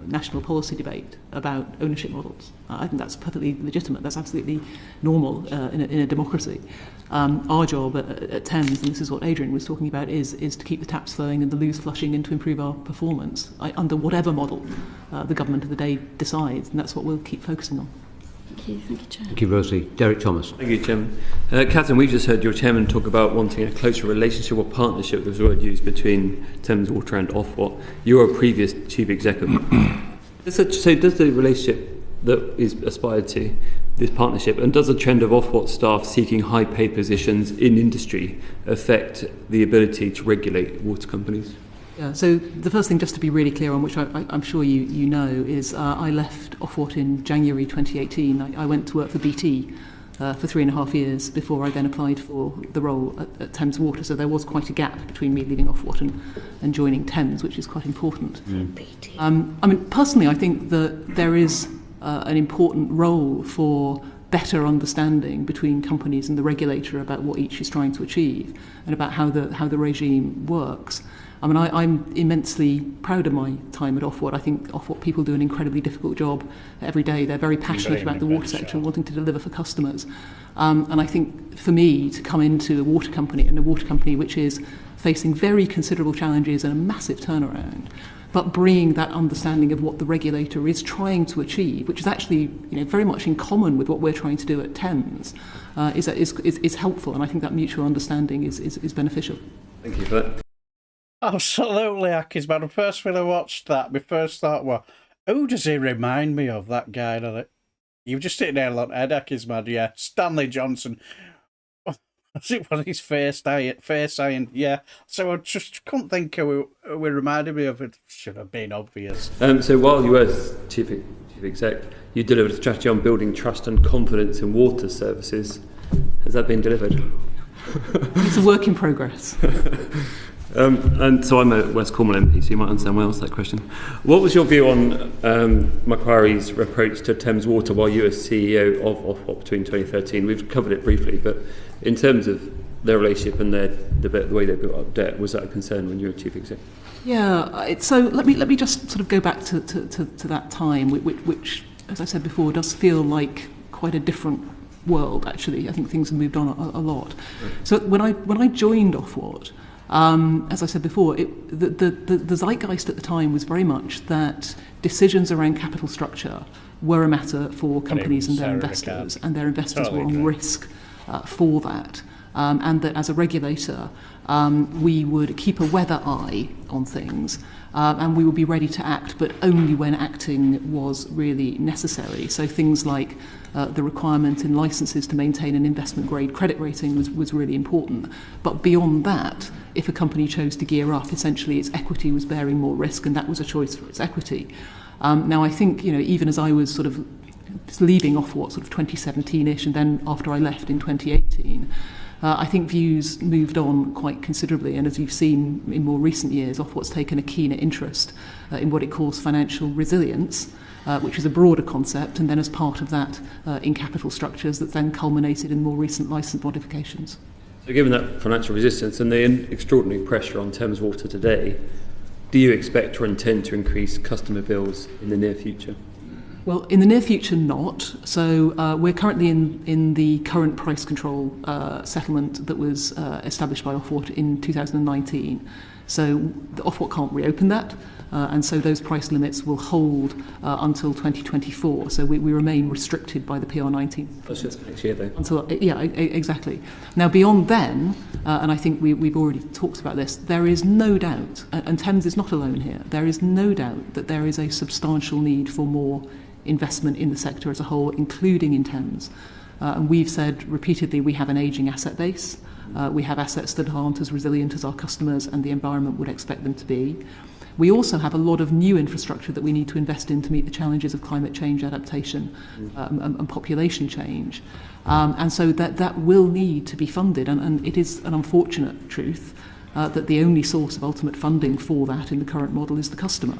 national policy debate about ownership models. I think that's perfectly legitimate. That's absolutely normal in a democracy. Our job at Thames, and this is what Adrian was talking about, is to keep the taps flowing and the loos flushing and to improve our performance under whatever model the government of the day decides, and that's what we'll keep focusing on. Thank you, Chair. Thank you, Rosie. Derek Thomas. Thank you, Chairman. Catherine, we've just heard your Chairman talk about wanting a closer relationship or partnership, was the word used, between Thames Water and Ofwat. You're a previous Chief Executive. So does the relationship that is aspired to, this partnership, and does the trend of Ofwat staff seeking high pay positions in industry affect the ability to regulate water companies? Yeah, so the first thing, just to be really clear on, which I'm sure you know, is I left Ofwat in January 2018. I went to work for BT for 3.5 years before I then applied for the role at Thames Water. So there was quite a gap between me leaving Ofwat and joining Thames, which is quite important. I mean, personally, I think that there is an important role for better understanding between companies and the regulator about what each is trying to achieve and about how the regime works. I mean, I'm immensely proud of my time at Ofwat. I think Ofwat people do an incredibly difficult job every day. They're very passionate about the water sector and wanting to deliver for customers. And I think for me to come into a water company, and a water company which is facing very considerable challenges and a massive turnaround, but bringing that understanding of what the regulator is trying to achieve, which is actually very much in common with what we're trying to do at Thames, is helpful, and I think that mutual understanding is beneficial. Thank you for that. Absolutely, Akisman. The first when I watched that, my first thought was, who does he remind me of, that guy? You've just hit it nail on the head, Akisman. Yeah, Stanley Johnson. Was his face iron? Yeah. So I just couldn't think who it reminded me of. It should have been obvious. So while you were chief exec, you delivered a strategy on building trust and confidence in water services. Has that been delivered? It's a work in progress. And so I'm a West Cornwall MP, so you might understand why I asked that question. What was your view on Macquarie's approach to Thames Water while you were CEO of Ofwat between 2013? We've covered it briefly, but in terms of their relationship and the way they built up debt, was that a concern when you were chief exec? Yeah. So let me just sort of go back to that time, which, as I said before, does feel like quite a different world. Actually, I think things have moved on a lot. Right. So when I joined Ofwat, as I said before, the zeitgeist at the time was very much that decisions around capital structure were a matter for companies and their investors, and their investors were on risk for that. And that as a regulator, we would keep a weather eye on things, and we would be ready to act, but only when acting was really necessary. So things like the requirement in licences to maintain an investment-grade credit rating was really important. But beyond that, if a company chose to gear up, essentially its equity was bearing more risk, and that was a choice for its equity. Now, I think, even as I was sort of leaving Ofwat sort of 2017-ish, and then after I left in 2018, I think views moved on quite considerably, and as you've seen in more recent years, Ofwat's taken a keener interest in what it calls financial resilience, which is a broader concept, and then as part of that in capital structures that then culminated in more recent licence modifications. So given that financial resistance and the extraordinary pressure on Thames Water today, do you expect or intend to increase customer bills in the near future? Well, in the near future, not. So we're currently in the current price control settlement that was established by Ofwat in 2019. So the Ofwat can't reopen that, and so those price limits will hold until 2024. So we remain restricted by the PR19. That's just next year, though. Exactly. Now, beyond then, and I think we've already talked about this, there is no doubt, and Thames is not alone here, there is no doubt that there is a substantial need for more investment in the sector as a whole, including in Thames. And we've said repeatedly we have an ageing asset base. We have assets that aren't as resilient as our customers and the environment would expect them to be. We also have a lot of new infrastructure that we need to invest in to meet the challenges of climate change adaptation and population change. And so that will need to be funded. And it is an unfortunate truth that the only source of ultimate funding for that in the current model is the customer.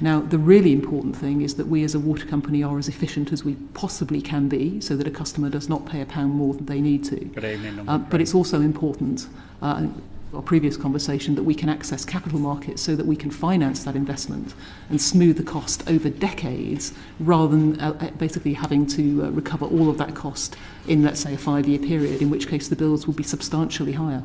Now, the really important thing is that we as a water company are as efficient as we possibly can be so that a customer does not pay a pound more than they need to. Good evening. But it's also important, our previous conversation, that we can access capital markets so that we can finance that investment and smooth the cost over decades rather than basically having to recover all of that cost in, let's say, a 5-year period, in which case the bills will be substantially higher.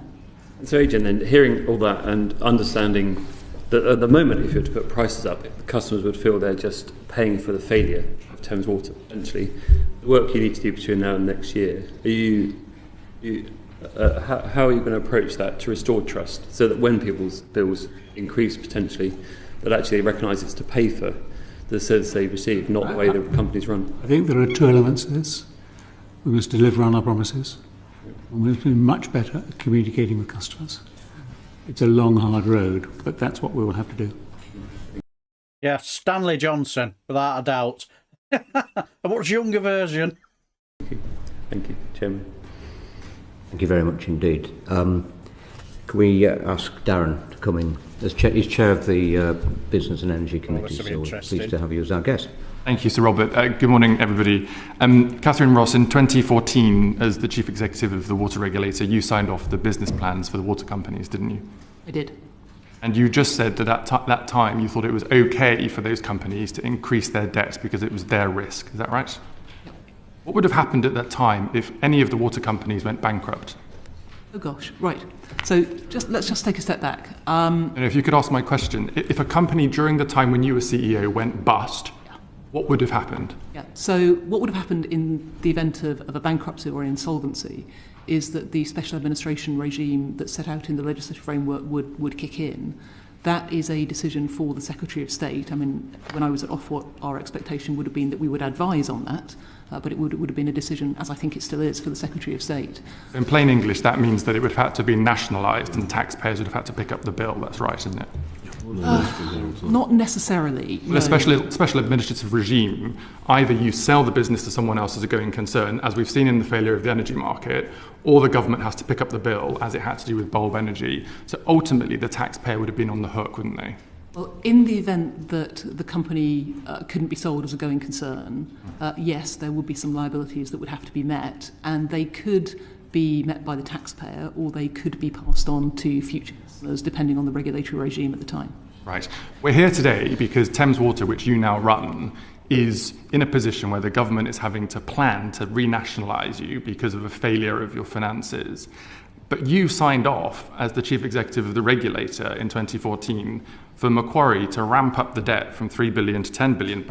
So, Adrian, then, hearing all that and understanding that at the moment, if you were to put prices up, the customers would feel they're just paying for the failure of Thames Water. Essentially, the work you need to do between now and next year, how are you going to approach that to restore trust so that when people's bills increase potentially, that actually they recognise it's to pay for the service they receive, not the way the companies run? I think there are two elements to this. We must deliver on our promises, and we must be much better at communicating with customers. It's a long, hard road, but that's what we will have to do. Yeah, Stanley Johnson, without a doubt. A much younger version. Thank you, Chairman. Thank you very much indeed. Can we ask Darren to come in? He's chair of the Business and Energy Committee, so we're pleased to have you as our guest. Thank you, Sir Robert. Good morning, everybody. Catherine Ross, in 2014, as the Chief Executive of the Water Regulator, you signed off the business plans for the water companies, didn't you? I did. And you just said that at that time you thought it was okay for those companies to increase their debt because it was their risk. Is that right? Yep. What would have happened at that time if any of the water companies went bankrupt? Oh gosh, right. So let's just take a step back. And if you could ask my question, if a company during the time when you were CEO went bust, what would have happened? Yeah. So what would have happened in the event of a bankruptcy or an insolvency is that the special administration regime that's set out in the legislative framework would kick in. That is a decision for the Secretary of State. I mean, when I was at Ofwat, our expectation would have been that we would advise on that, but it would have been a decision, as I think it still is, for the Secretary of State. In plain English, that means that it would have had to be nationalised and taxpayers would have had to pick up the bill. That's right, isn't it? Not necessarily. Well, a special administrative regime, either you sell the business to someone else as a going concern, as we've seen in the failure of the energy market, or the government has to pick up the bill, as it had to do with bulb energy. So ultimately, the taxpayer would have been on the hook, wouldn't they? Well, in the event that the company couldn't be sold as a going concern, yes, there would be some liabilities that would have to be met, and they could be met by the taxpayer, or they could be passed on to future customers, depending on the regulatory regime at the time. Right. We're here today because Thames Water, which you now run, is in a position where the government is having to plan to renationalise you because of a failure of your finances. But you signed off as the chief executive of the regulator in 2014 for Macquarie to ramp up the debt from £3 billion to £10 billion,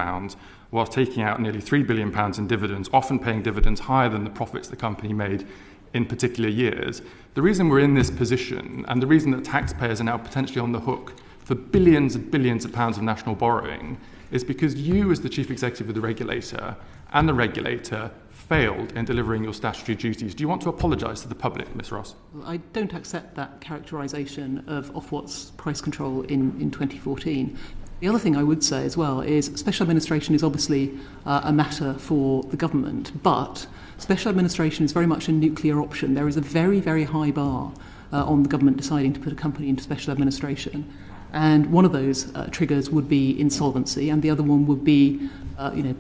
whilst taking out nearly £3 billion in dividends, often paying dividends higher than the profits the company made in particular years. The reason we're in this position, and the reason that taxpayers are now potentially on the hook for billions and billions of pounds of national borrowing, is because you, as the chief executive of the regulator, and the regulator failed in delivering your statutory duties. Do you want to apologise to the public, Ms. Ross? Well, I don't accept that characterisation of Ofwat's price control in 2014. The other thing I would say as well is special administration is obviously a matter for the government, but special administration is very much a nuclear option. There is a very, very high bar on the government deciding to put a company into special administration. And one of those triggers would be insolvency, and the other one would be,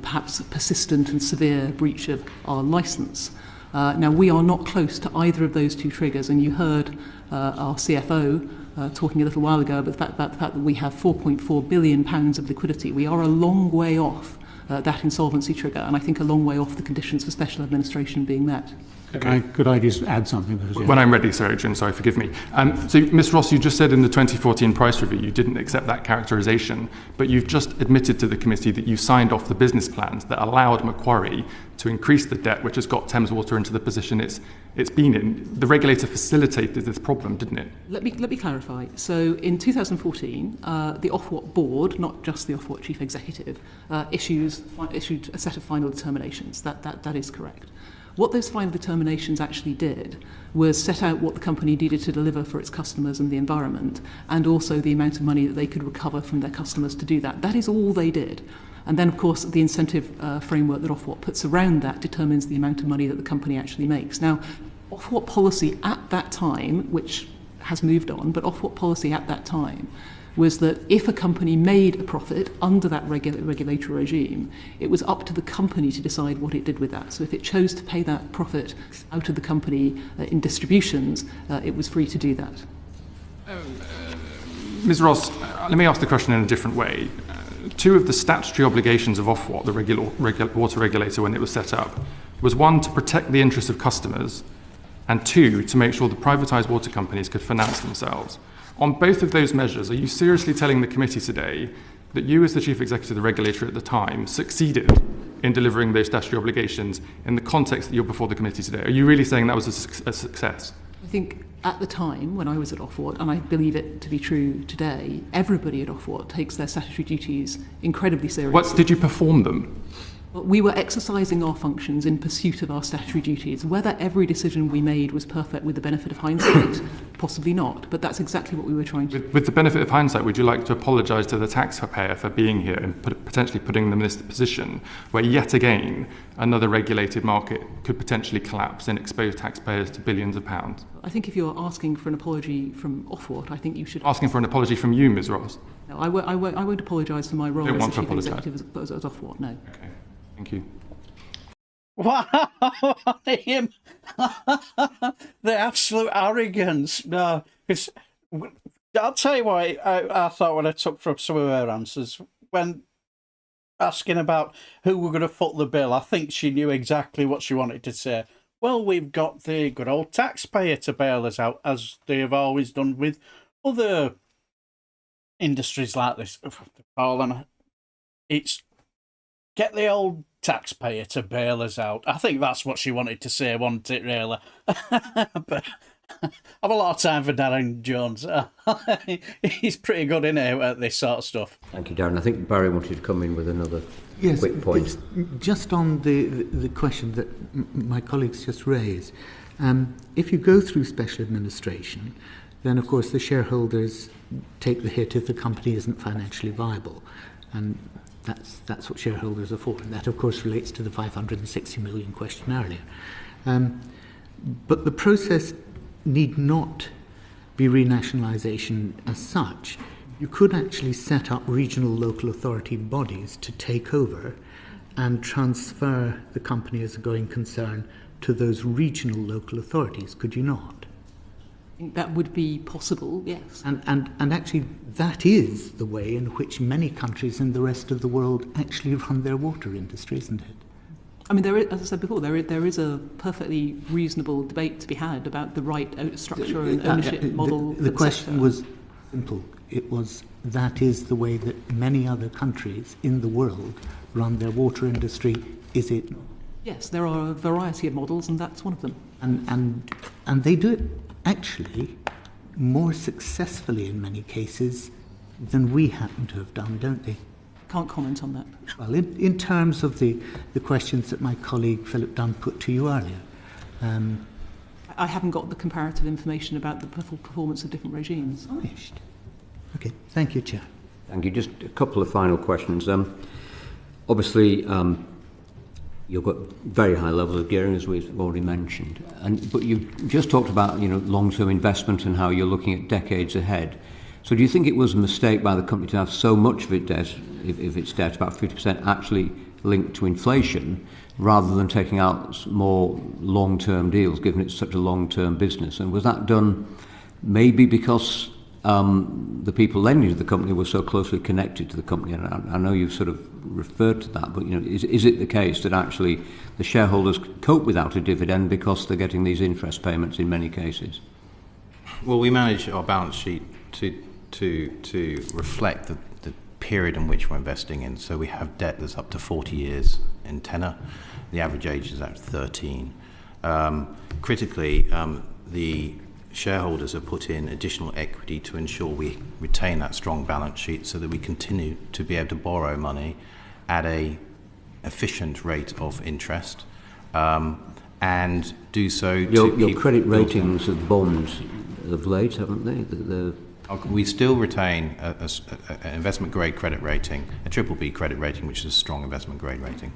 perhaps a persistent and severe breach of our licence. Now, we are not close to either of those two triggers, and you heard our CFO talking a little while ago about the fact that we have £4.4 billion of liquidity. We are a long way off that insolvency trigger, and I think a long way off the conditions for special administration being met. Okay. Could I just add something? When I'm ready, Sir Adrian, sorry, forgive me. So, Ms. Ross, you just said in the 2014 price review you didn't accept that characterisation, but you've just admitted to the committee that you signed off the business plans that allowed Macquarie to increase the debt, which has got Thames Water into the position it's been in. The regulator facilitated this problem, didn't it? Let me clarify. So, in 2014, the Ofwat board, not just the Ofwat chief executive, issued a set of final determinations. That is correct. What those final determinations actually did was set out what the company needed to deliver for its customers and the environment, and also the amount of money that they could recover from their customers to do that. That is all they did. And then, of course, the incentive framework that Ofwat puts around that determines the amount of money that the company actually makes. Now, Ofwat policy at that time, which has moved on, but Ofwat policy at that time was that if a company made a profit under that regulatory regime, it was up to the company to decide what it did with that. So if it chose to pay that profit out of the company in distributions, it was free to do that. Ms. Ross, let me ask the question in a different way. Two of the statutory obligations of Ofwat, the water regulator, when it was set up, was one, to protect the interests of customers, and two, to make sure the privatised water companies could finance themselves. On both of those measures, are you seriously telling the committee today that you, as the chief executive of the regulator at the time, succeeded in delivering those statutory obligations in the context that you're before the committee today? Are you really saying that was a success? I think at the time, when I was at Ofwat, and I believe it to be true today, everybody at Ofwat takes their statutory duties incredibly seriously. What, did you perform them? We were exercising our functions in pursuit of our statutory duties. Whether every decision we made was perfect with the benefit of hindsight, possibly not, but that's exactly what we were trying to do. With the benefit of hindsight, would you like to apologise to the taxpayer for being here and potentially putting them in this position where, yet again, another regulated market could potentially collapse and expose taxpayers to billions of pounds? I think if you're asking for an apology from Ofwat, I think you should... Asking for an apology from you, Ms. Ross? No, I won't apologise for my role as the chief executive as Ofwat, no. Okay. Thank you. Wow, him. The absolute arrogance. No, it's, I'll tell you what I thought when I took from some of her answers. When asking about who were going to foot the bill, I think she knew exactly what she wanted to say. Well, we've got the good old taxpayer to bail us out, as they have always done with other industries like this. It's get the old taxpayer to bail us out. I think that's what she wanted to say, wasn't it, really? But I've a lot of time for Darren Jones. He's pretty good in here at this sort of stuff. Thank you, Darren. I think Barry wanted to come in with another Yes, quick point. it's just on the question that my colleagues just raised. If you go through special administration, then of course the shareholders take the hit if the company isn't financially viable, and that's what shareholders are for. And that of course relates to the 560 million question earlier. But the process need not be renationalisation as such. You could actually set up regional local authority bodies to take over and transfer the company as a going concern to those regional local authorities, could you not? I think that would be possible, yes. And actually that is the way in which many countries in the rest of the world actually run their water industry, isn't it? I mean, there is, as I said before, there is a perfectly reasonable debate to be had about the right structure and ownership model. The question was simple. It was, that is the way that many other countries in the world run their water industry. Is it? Yes, there are a variety of models, and that's one of them. And they do it actually more successfully in many cases than we happen to have done, don't they? Can't comment on that. Well, in terms of the questions that my colleague Philip Dunn put to you earlier. I haven't got the comparative information about the performance of different regimes. Finished. Okay, thank you, Chair. Thank you. Just a couple of final questions. Obviously, you've got very high levels of gearing, as we've already mentioned, but you just talked about long-term investment and how you're looking at decades ahead. So do you think it was a mistake by the company to have so much of its debt, if its debt about 50%, actually linked to inflation, rather than taking out more long-term deals, given it's such a long-term business? And was that done maybe because the people lending to the company were so closely connected to the company? And I know you've sort of referred to that, but is it the case that actually the shareholders cope without a dividend because they're getting these interest payments in many cases? Well, we manage our balance sheet to reflect the period in which we're investing in. So we have debt that's up to 40 years in tenor. The average age is at 13. Critically, the shareholders have put in additional equity to ensure we retain that strong balance sheet so that we continue to be able to borrow money at a efficient rate of interest, and do so your credit ratings of bonds of late, haven't they? We still retain an investment grade credit rating, a BBB credit rating, which is a strong investment grade rating.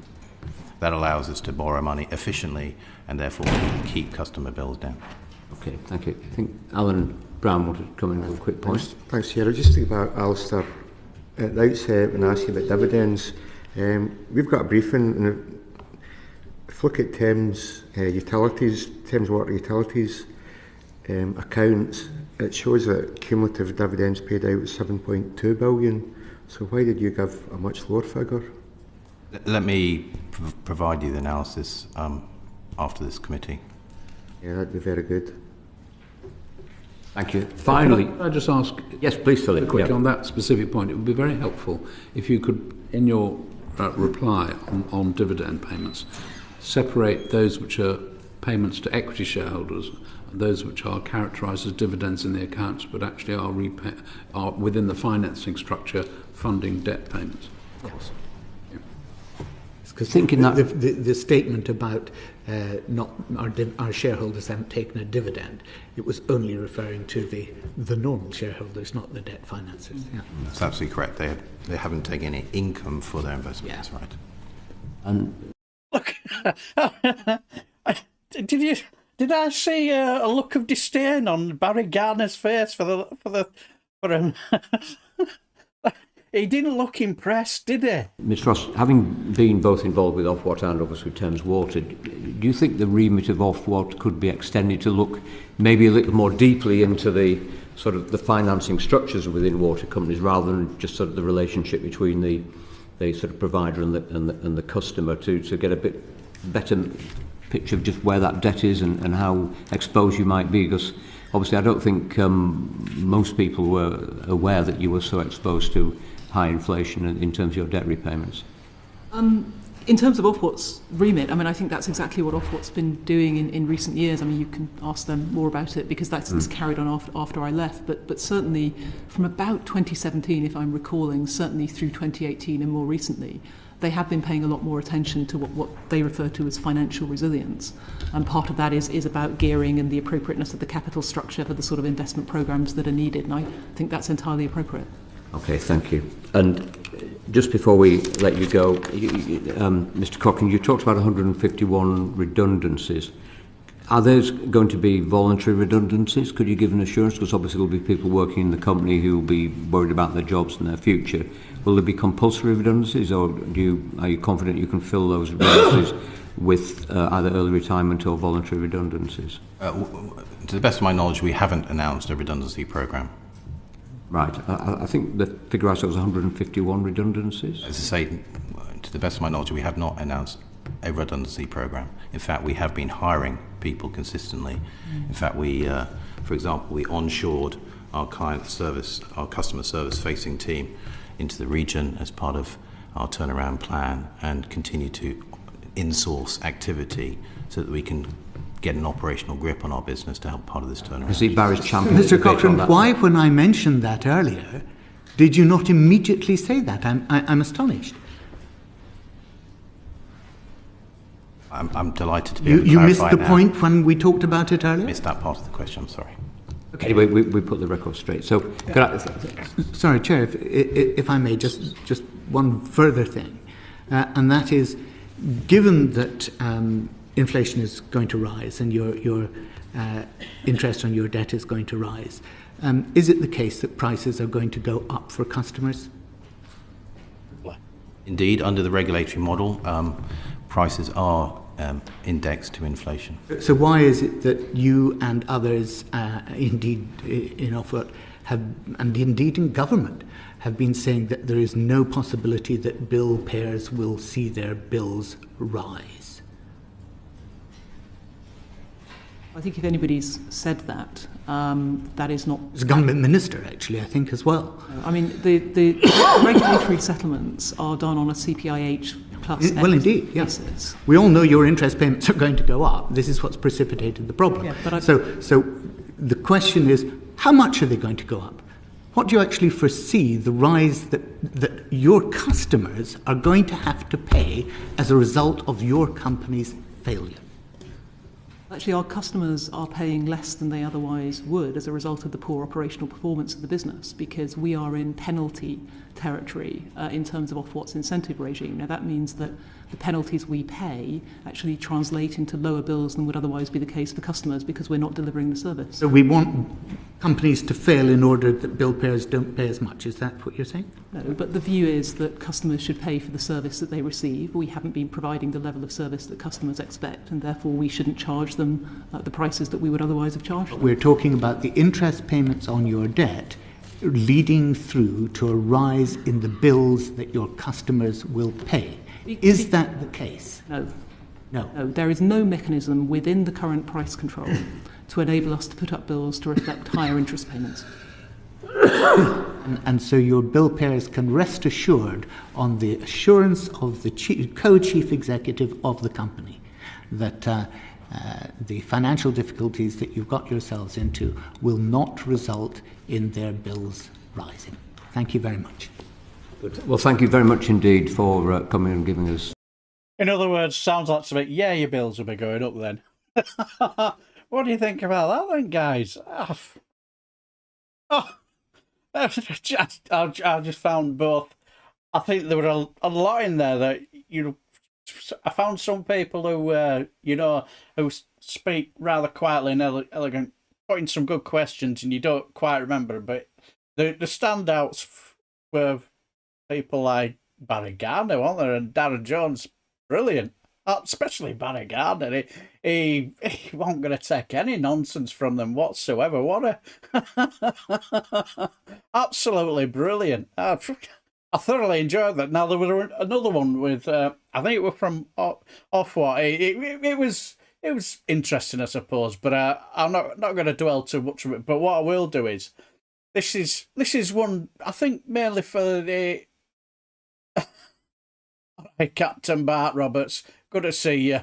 That allows us to borrow money efficiently and therefore keep customer bills down. Okay, thank you. I think Alan Brown wanted to come in with a quick point. Thanks, Chair. I just think about Alistair at the outset when I asked you about dividends. We've got a briefing, and if you look at Thames Water Utilities accounts, it shows that cumulative dividends paid out was 7.2 billion. So why did you give a much lower figure? Let me provide you the analysis after this committee. Yeah, that'd be very good. Thank you. Finally, Can I just ask? Yes, please, Philip. Quickly on that specific point, it would be very helpful if you could, in your reply on dividend payments, separate those which are payments to equity shareholders and those which are characterised as dividends in the accounts, but actually are within the financing structure funding debt payments. Yes. Because the statement about not our shareholders haven't taken a dividend, it was only referring to the normal shareholders, not the debt financiers. Yeah. That's absolutely correct. They haven't taken any income for their investments, right? And look, did I see a look of disdain on Barry Gardner's face for him? He didn't look impressed, did he? Ms Ross, having been both involved with Ofwat and obviously Thames Water, do you think the remit of Ofwat could be extended to look maybe a little more deeply into the sort of the financing structures within water companies, rather than just sort of the relationship between the sort of provider and the customer, to get a bit better picture of just where that debt is and how exposed you might be? Because obviously I don't think most people were aware that you were so exposed to high inflation in terms of your debt repayments. In terms of Ofwat's remit, I mean, I think that's exactly what Ofwat's been doing in recent years. I mean, you can ask them more about it because that's carried on after I left. But certainly from about 2017, if I'm recalling, certainly through 2018 and more recently, they have been paying a lot more attention to what they refer to as financial resilience. And part of that is about gearing and the appropriateness of the capital structure for the sort of investment programs that are needed. And I think that's entirely appropriate. Okay, thank you. And just before we let you go, Mr. Cochrane, you talked about 151 redundancies. Are those going to be voluntary redundancies? Could you give an assurance? Because obviously there will be people working in the company who will be worried about their jobs and their future. Will there be compulsory redundancies, or are you confident you can fill those redundancies with either early retirement or voluntary redundancies? To the best of my knowledge, we haven't announced a redundancy programme. Right. I think the figure I saw was 151 redundancies. As I say, to the best of my knowledge, we have not announced a redundancy programme. In fact, we have been hiring people consistently. In fact, we, for example, we onshored our customer service facing team into the region as part of our turnaround plan and continue to insource activity so that we can get an operational grip on our business to help part of this turnaround. I see Barry's champion. Mr. Cochrane, why, when I mentioned that earlier, did you not immediately say that? I'm astonished. I'm delighted to be able to You clarify missed the now. point when we talked about it earlier? Missed that part of the question, I'm sorry. Okay. Anyway, we put the record straight. So, Sorry, Chair, if I may, just one further thing, and that is, given that inflation is going to rise and your interest on your debt is going to rise, is it the case that prices are going to go up for customers? Indeed, under the regulatory model, prices are indexed to inflation. So why is it that you and others, indeed in Ofwat, and indeed in government, have been saying that there is no possibility that bill payers will see their bills rise? I think if anybody's said that, that is not... It's a government minister, actually, I think, as well. I mean, the regulatory settlements are done on a CPIH plus Well, indeed, yes. basis. We all know your interest payments are going to go up. This is what's precipitated the problem. Yeah, but so the question is, how much are they going to go up? What do you actually foresee the rise that your customers are going to have to pay as a result of your company's failure? Actually, our customers are paying less than they otherwise would as a result of the poor operational performance of the business, because we are in penalty territory in terms of Ofwat's incentive regime. Now, that means that the penalties we pay actually translate into lower bills than would otherwise be the case for customers because we're not delivering the service. So we want companies to fail in order that bill payers don't pay as much. Is that what you're saying? No, but the view is that customers should pay for the service that they receive. We haven't been providing the level of service that customers expect, and therefore we shouldn't charge them at the prices that we would otherwise have charged them. We're talking about the interest payments on your debt leading through to a rise in the bills that your customers will pay. Is that the case? No. No. No, there is no mechanism within the current price control to enable us to put up bills to reflect higher interest payments. And so your bill payers can rest assured on the assurance of the co-chief executive of the company that the financial difficulties that you've got yourselves into will not result in their bills rising. Thank you very much. Good. Well, thank you very much indeed for coming and giving us... In other words, sounds like to me, yeah, your bills will be going up then. What do you think about that then, guys? I just found both. I think there were a lot in there that, I found some people who, who speak rather quietly and elegant, putting some good questions and you don't quite remember, but the standouts were people like Barry Gardner, weren't there? And Darren Jones, brilliant. Especially Barry Gardner. He wasn't going to take any nonsense from them whatsoever. What a... Absolutely brilliant. I thoroughly enjoyed that. Now, there was another one with, I think it was from Ofwat. It was it was interesting, I suppose. But I'm not going to dwell too much on it. But what I will do is, this is one I think mainly for the. Hey, Captain Bart Roberts, good to see you.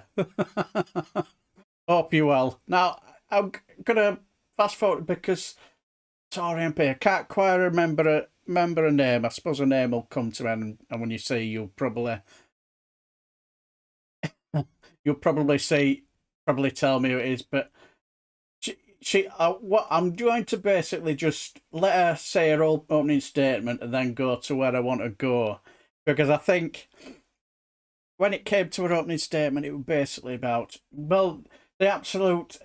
Hope you're well. Now I'm gonna fast forward because Tory MP, I can't quite remember a name. I suppose a name will come to me, and when you see, you'll probably tell me who it is. But what I'm going to basically just let her say her opening statement and then go to where I want to go, because I think when it came to her opening statement, it was basically about, well, the absolute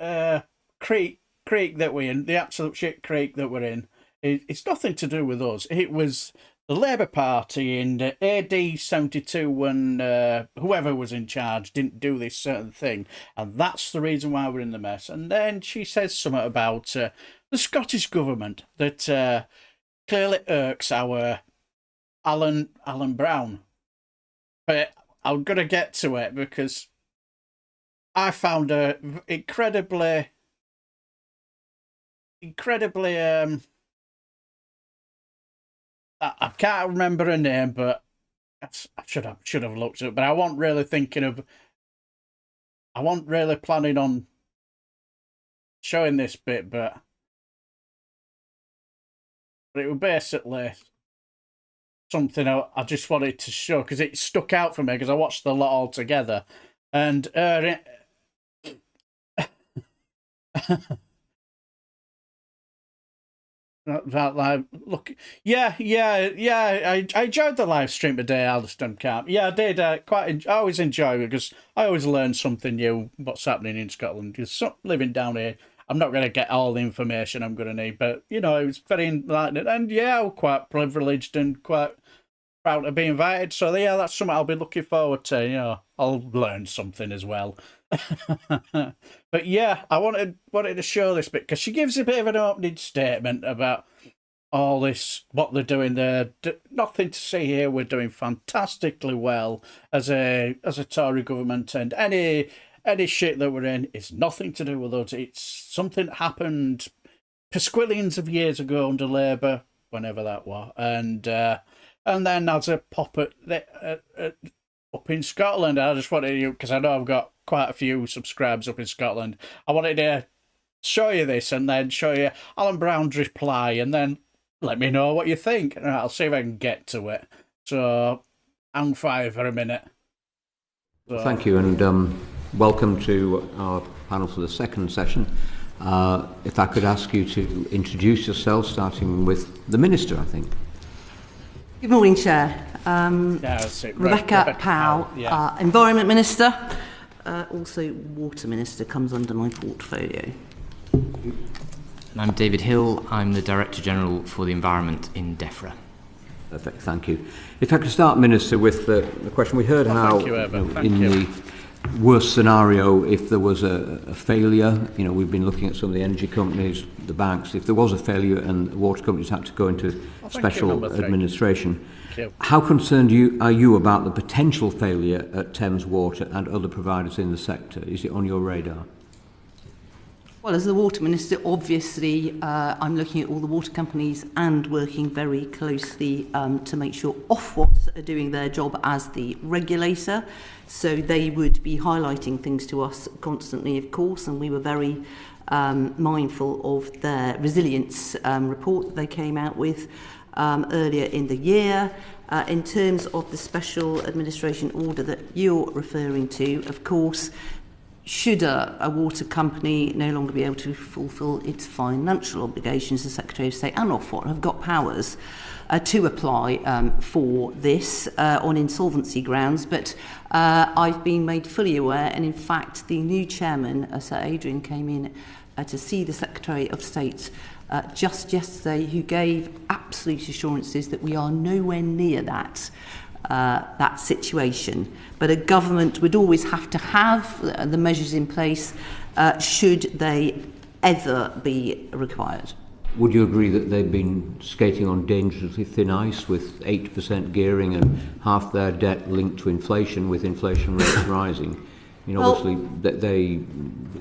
creek that we're in, the absolute shit creek that we're in. It's nothing to do with us. It was the Labour Party in AD 72 when whoever was in charge didn't do this certain thing, and that's the reason why we're in the mess. And then she says something about the Scottish Government that clearly irks our Alan Brown. But I'm going to get to it because I found her incredibly I can't remember her name, but I should have looked at it. But I wasn't really planning on showing this bit, but it was basically something I just wanted to show because it stuck out for me because I watched the lot all together, and that live look, yeah. I enjoyed the live stream today, Alston Camp. Yeah, I did. I always enjoy it because I always learn something new. What's happening in Scotland? Because living down here, I'm not going to get all the information I'm going to need, but it was very enlightening. And yeah, I'm quite privileged and quite proud to be invited. So yeah, that's something I'll be looking forward to. I'll learn something as well. But yeah, I wanted to show this bit because she gives a bit of an opening statement about all this, what they're doing there. Nothing to see here. We're doing fantastically well as a Tory government, and any shit that we're in is nothing to do with us. It's something that happened pasquillions of years ago under Labour, whenever that was, and then as a pop up in Scotland, I just wanted you, because I know I've got quite a few subscribers up in Scotland, I wanted to show you this and then show you Alan Brown's reply and then let me know what you think. And I'll see if I can get to it. So, hang fire for a minute. So, thank you, and welcome to our panel for the second session. If I could ask you to introduce yourself, starting with the Minister, I think. Good morning, Chair. that's it. Rebecca Powell, yeah. Environment Minister, also Water Minister comes under my portfolio. And I'm David Hill. I'm the Director General for the Environment in DEFRA. Perfect, thank you. If I could start, Minister, with the question. We heard how the worst scenario, if there was a failure, we've been looking at some of the energy companies, the banks, if there was a failure and the water companies had to go into special administration. How concerned are you about the potential failure at Thames Water and other providers in the sector? Is it on your radar? Well, as the Water Minister, obviously, I'm looking at all the water companies and working very closely to make sure Ofwat are doing their job as the regulator. So they would be highlighting things to us constantly, of course, and we were very mindful of their resilience report that they came out with earlier in the year. In terms of the special administration order that you're referring to, of course, should a water company no longer be able to fulfil its financial obligations, the Secretary of State and Ofwat have got powers to apply for this on insolvency grounds. But I've been made fully aware, and in fact the new chairman, Sir Adrian, came in to see the Secretary of State just yesterday, who gave absolute assurances that we are nowhere near that situation. But a government would always have to have the measures in place should they ever be required. Would you agree that they've been skating on dangerously thin ice with 8% gearing and half their debt linked to inflation, with inflation rates rising? You know, obviously,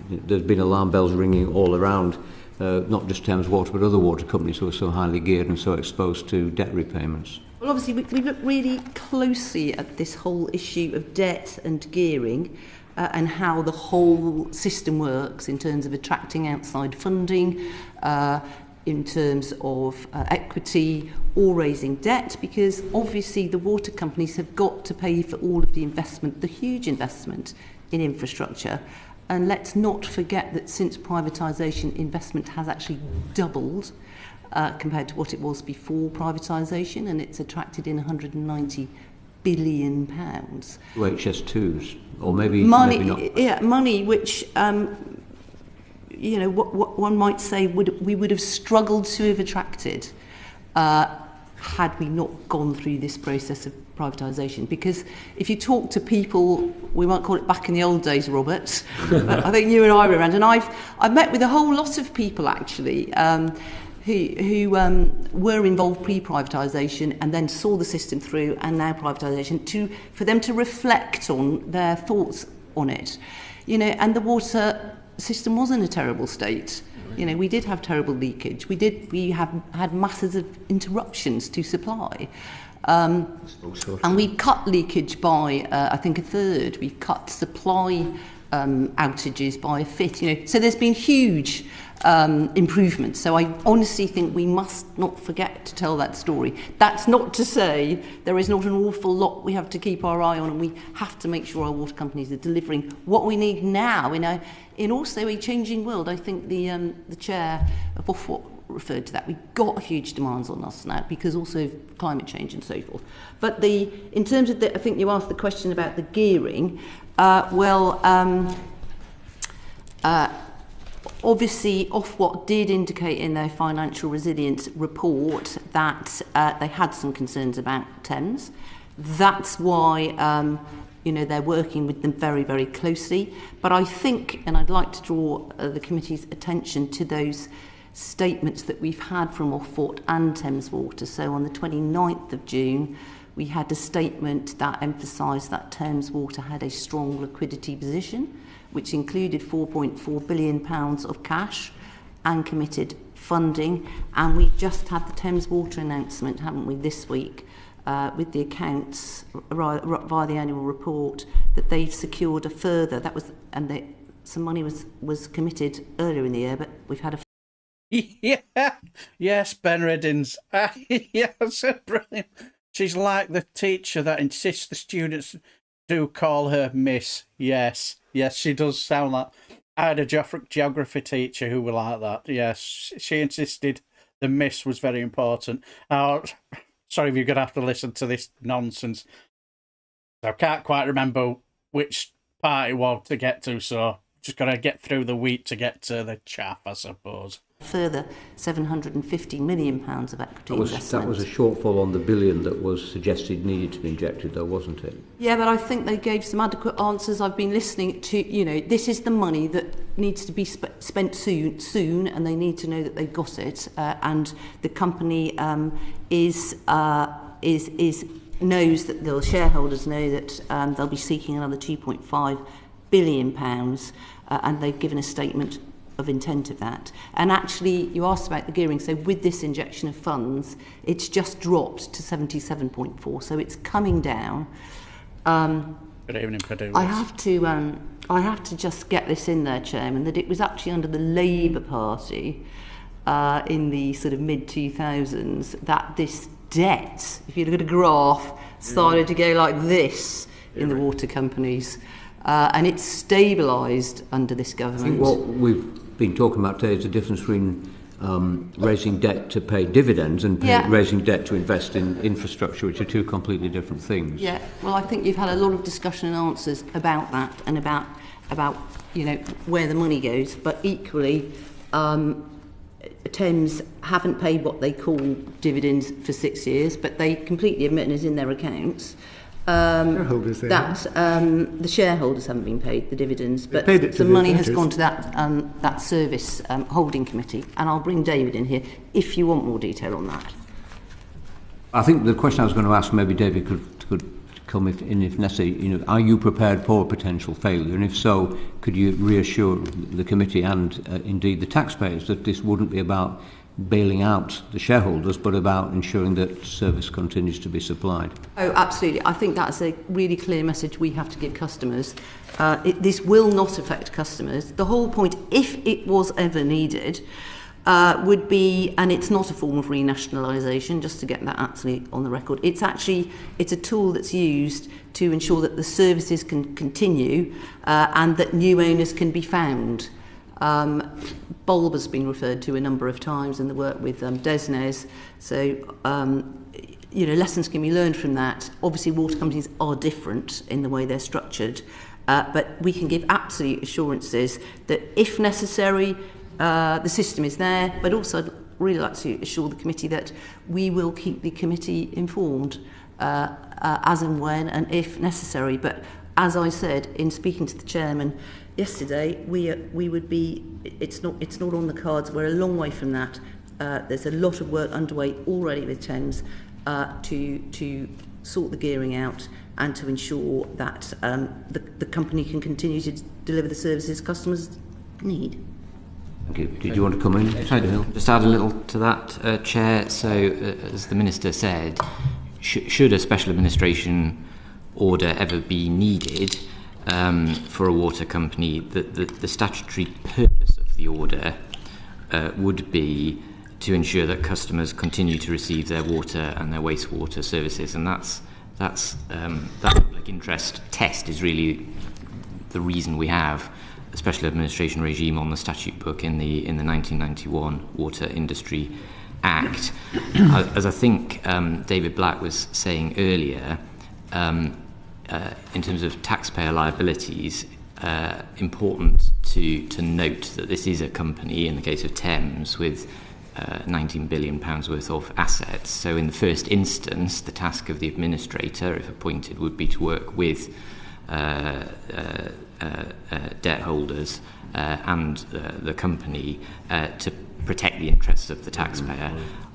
there's been alarm bells ringing all around, not just Thames Water, but other water companies who are so highly geared and so exposed to debt repayments. Well, obviously, we've looked really closely at this whole issue of debt and gearing and how the whole system works in terms of attracting outside funding, in terms of equity or raising debt, because obviously the water companies have got to pay for all of the investment, the huge investment in infrastructure. And let's not forget that since privatisation, investment has actually doubled compared to what it was before privatisation, and it's attracted in £190 billion. HS2s, or maybe money, not. Yeah, money which, you know, what one might say we would have struggled to have attracted had we not gone through this process of privatisation. Because if you talk to people, we might call it back in the old days, Robert, but I think you and I were around, and I've met with a whole lot of people actually who were involved pre-privatisation and then saw the system through, and now privatisation, for them to reflect on their thoughts on it. You know, and the water system was in a terrible state. You know, we did have terrible leakage. We have had masses of interruptions to supply. And we've cut leakage by, I think, a third. We've cut supply outages by a fifth. You know, so there's been huge improvements. So I honestly think we must not forget to tell that story. That's not to say there is not an awful lot we have to keep our eye on, and we have to make sure our water companies are delivering what we need now in also a changing world. I think the chair of Ofwat referred to that. We've got huge demands on us now because also of climate change and so forth. But in terms of I think you asked the question about the gearing. Obviously, Ofwat did indicate in their financial resilience report that they had some concerns about Thames. That's why they're working with them very, very closely. But I think, and I'd like to draw the committee's attention to those statements that we've had from Ofwat and Thames Water. So on the 29th of June, we had a statement that emphasised that Thames Water had a strong liquidity position, which included £4.4 billion of cash and committed funding. And we've just had the Thames Water announcement, haven't we, this week, with the accounts via the annual report, that they've secured a further, some money was committed earlier in the year, but we've had a Yeah, yes, Ben Riddins. Yeah, so brilliant. She's like the teacher that insists the students do call her Miss. Yes, she does sound like. I had a geography teacher who were like that. Yes, she insisted the Miss was very important. Now, sorry if you're going to have to listen to this nonsense. I can't quite remember which part it was to get to, so just got to get through the wheat to get to the chaff, I suppose. Further £750 million of equity investment. That was a shortfall on the billion that was suggested needed to be injected, though, wasn't it? Yeah, but I think they gave some adequate answers. I've been listening to, this is the money that needs to be spent soon, and they need to know that they've got it. And the company knows that the shareholders know that they'll be seeking another £2.5 billion, and they've given a statement of intent of that. And actually, you asked about the gearing. So with this injection of funds, it's just dropped to 77.4. So it's coming down. Good evening, Purdue. I have to just get this in there, Chairman, that it was actually under the Labour Party in the sort of mid-2000s that this debt, if you look at a graph, started to go like this in the water companies. And it's stabilised under this government. I think what we've been talking about today is the difference between raising debt to pay dividends and raising debt to invest in infrastructure, which are two completely different things. Yeah, well, I think you've had a lot of discussion and answers about that and about where the money goes. But equally, Thames haven't paid what they call dividends for 6 years, but they completely admit, and is in their accounts, the shareholders haven't been paid the dividends, but the money has gone to that service holding committee. And I'll bring David in here if you want more detail on that. I think the question I was going to ask, maybe David could come if necessary. Are you prepared for a potential failure? And if so, could you reassure the committee and indeed the taxpayers that this wouldn't be about bailing out the shareholders, but about ensuring that service continues to be supplied? Oh, absolutely. I think that's a really clear message we have to give customers. This will not affect customers. The whole point, if it was ever needed, would be, and it's not a form of renationalisation, just to get that absolutely on the record, it's a tool that's used to ensure that the services can continue and that new owners can be found. Bulb has been referred to a number of times in the work with Desnes, so lessons can be learned from that. Obviously water companies are different in the way they're structured, but we can give absolute assurances that if necessary the system is there, but also I'd really like to assure the committee that we will keep the committee informed as and when and if necessary. But as I said in speaking to the chairman yesterday, we would be, it's not on the cards. We're a long way from that. There's a lot of work underway already with Thames to sort the gearing out and to ensure that the company can continue to deliver the services customers need. Thank you. Did you want to come in? Just add a little to that, Chair. So, as the Minister said, should a special administration order ever be needed for a water company, the statutory purpose of the order would be to ensure that customers continue to receive their water and their wastewater services, and that public interest test is really the reason we have a special administration regime on the statute book in the 1991 Water Industry Act. As I think David Black was saying earlier, in terms of taxpayer liabilities, important to note that this is a company, in the case of Thames, with £19 billion worth of assets. So in the first instance, the task of the administrator, if appointed, would be to work with debt holders and the company to protect the interests of the taxpayer.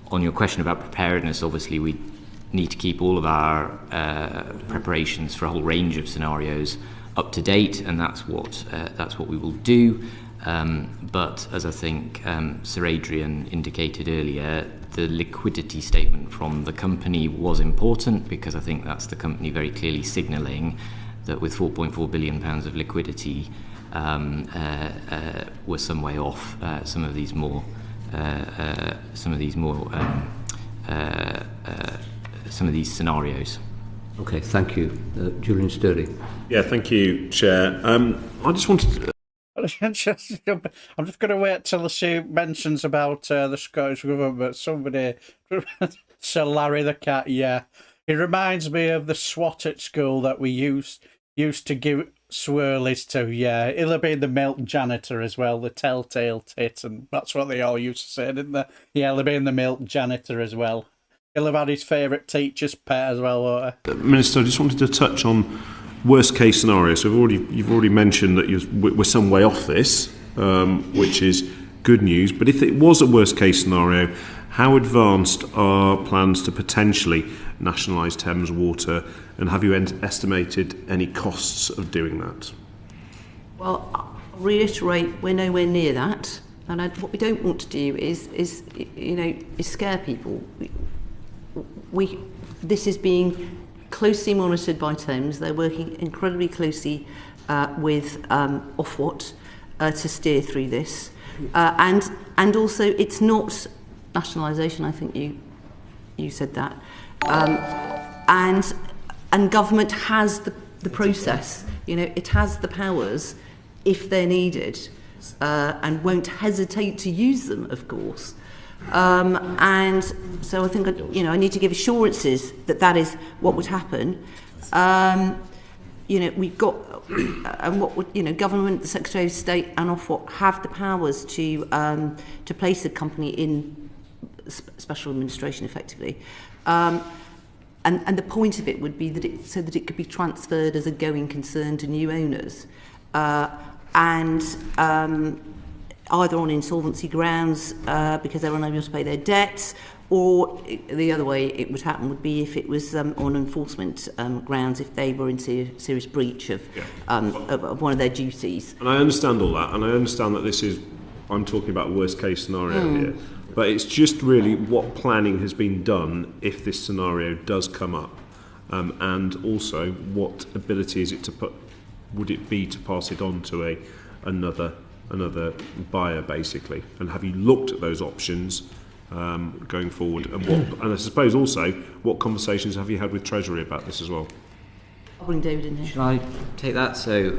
On your question about preparedness, obviously we need to keep all of our preparations for a whole range of scenarios up to date, and that's what we will do. But as I think Sir Adrian indicated earlier, the liquidity statement from the company was important, because I think that's the company very clearly signalling that with £4.4 billion of liquidity, we're some way off some of these scenarios. Okay, thank you. Julian Sturdy. Yeah, thank you, Chair. I just wanted to... I'm just going to wait till I see mentions about the Scottish Government. Somebody, Sir Larry the Cat, yeah. It reminds me of the SWAT at school that we used to give swirlies to, yeah. He'll have been the milk janitor as well, the telltale tit, and that's what they all used to say, didn't they? Yeah, he'll have been the milk janitor as well. He'll have had his favourite teacher's pet as well, won't he? Minister, I just wanted to touch on worst case scenario. So you've already mentioned that we're some way off this, which is good news. But if it was a worst case scenario, how advanced are plans to potentially nationalise Thames Water, and have you estimated any costs of doing that? Well, I'll reiterate, we're nowhere near that, and what we don't want to do is scare people. This is being closely monitored by Thames. They're working incredibly closely with Ofwat to steer through this, and also it's not nationalisation. I think you said that, and government has the process. It has the powers if they're needed, and won't hesitate to use them, of course. And so I think I need to give assurances that is what would happen. We've got and what would government, the Secretary of State, and Ofwat have the powers to place a company in special administration effectively. And the point of it would be that so that it could be transferred as a going concern to new owners, and either on insolvency grounds because they're unable to pay their debts, Or the other way it would happen would be if it was on enforcement grounds, if they were in serious breach of one of their duties. And I understand all that, and I understand that I'm talking about a worst case scenario here, but it's just really what planning has been done if this scenario does come up, and also what ability would it be to pass it on to another buyer, basically, and have you looked at those options going forward, and I suppose also what conversations have you had with Treasury about this as well? I'll bring David in here. Shall I take that? So,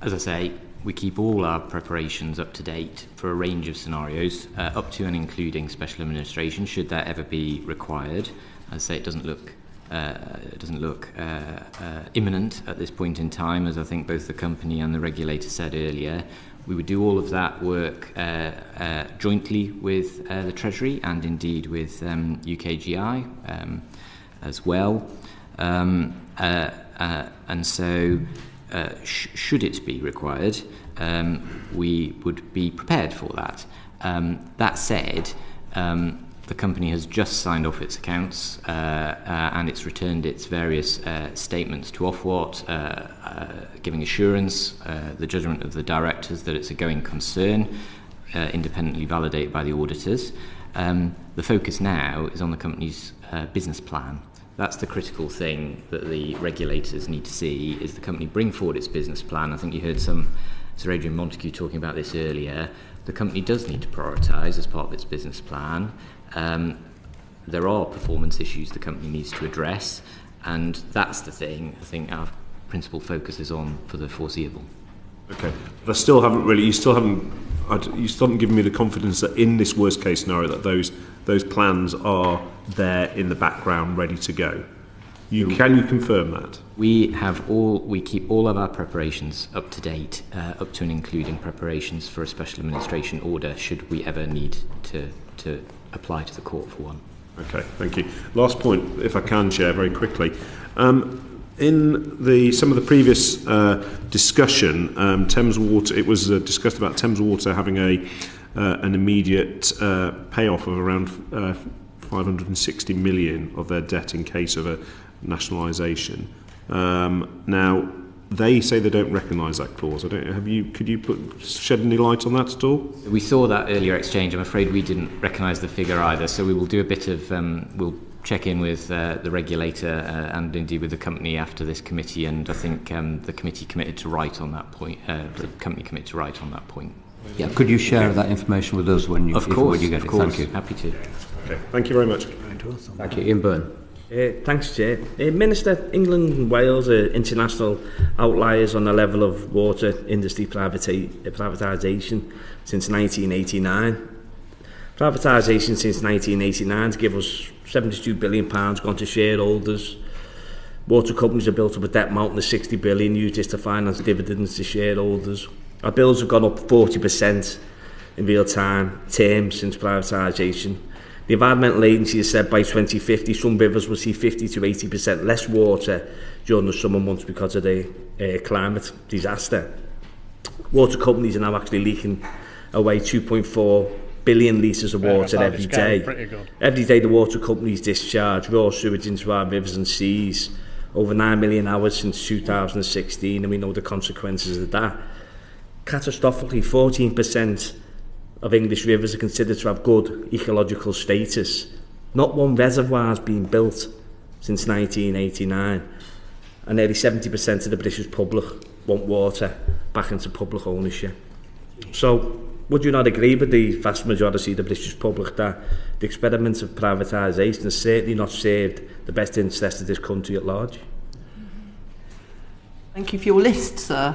as I say, we keep all our preparations up to date for a range of scenarios, up to and including special administration, should that ever be required. As I say, it doesn't look imminent at this point in time, as I think both the company and the regulator said earlier. We would do all of that work jointly with the Treasury and indeed with UKGI as well. And so, should it be required, we would be prepared for that. That said, the company has just signed off its accounts and it's returned its various statements to Ofwat, giving assurance, the judgment of the directors that it's a going concern, independently validated by the auditors. The focus now is on the company's business plan. That's the critical thing that the regulators need to see, is the company bring forward its business plan. I think you heard Sir Adrian Montague talking about this earlier. The company does need to prioritise as part of its business plan. There are performance issues the company needs to address, and that's the thing I think our principal focus is on for the foreseeable. Okay, but you still haven't given me the confidence that in this worst case scenario that those plans are there in the background ready to go. Can you confirm that? We keep all of our preparations up to date, up to and including preparations for a special administration order should we ever need to apply to the court for one. Okay, thank you. Last point, if I can, Chair, very quickly. In some of the previous discussion, Thames Water, it was discussed about Thames Water having an immediate payoff of around 560 million of their debt in case of a nationalisation. Now, they say they don't recognise that clause. Could you shed any light on that at all? We saw that earlier exchange. I'm afraid we didn't recognise the figure either. So we will do a bit of we'll check in with the regulator and indeed with the company after this committee. And I think the committee committed to write on that point. The company committed to write on that point. Yeah. Could you share that information with us when you get it? Thank you. Happy to. Okay. Thank you very much. Thank you, Ian Byrne. Thanks, Chair. Minister, England and Wales are international outliers on the level of water industry privatisation since 1989. Privatisation since 1989 to give us £72 billion gone to shareholders. Water companies have built up a debt mountain of 60 billion, used this to finance dividends to shareholders. Our bills have gone up 40% in real time terms since privatisation. The Environmental Agency has said by 2050 some rivers will see 50 to 80% less water during the summer months because of the climate disaster. Water companies are now actually leaking away 2.4 billion litres of water every day. Every day the water companies discharge raw sewage into our rivers and seas. Over 9 million hours since 2016, and we know the consequences of that. Catastrophically, 14% of English rivers are considered to have good ecological status. Not one reservoir has been built since 1989, and nearly 70% of the British public want water back into public ownership. So, would you not agree with the vast majority of the British public that the experiment of privatisation has certainly not served the best interest of this country at large? Thank you for your list, sir.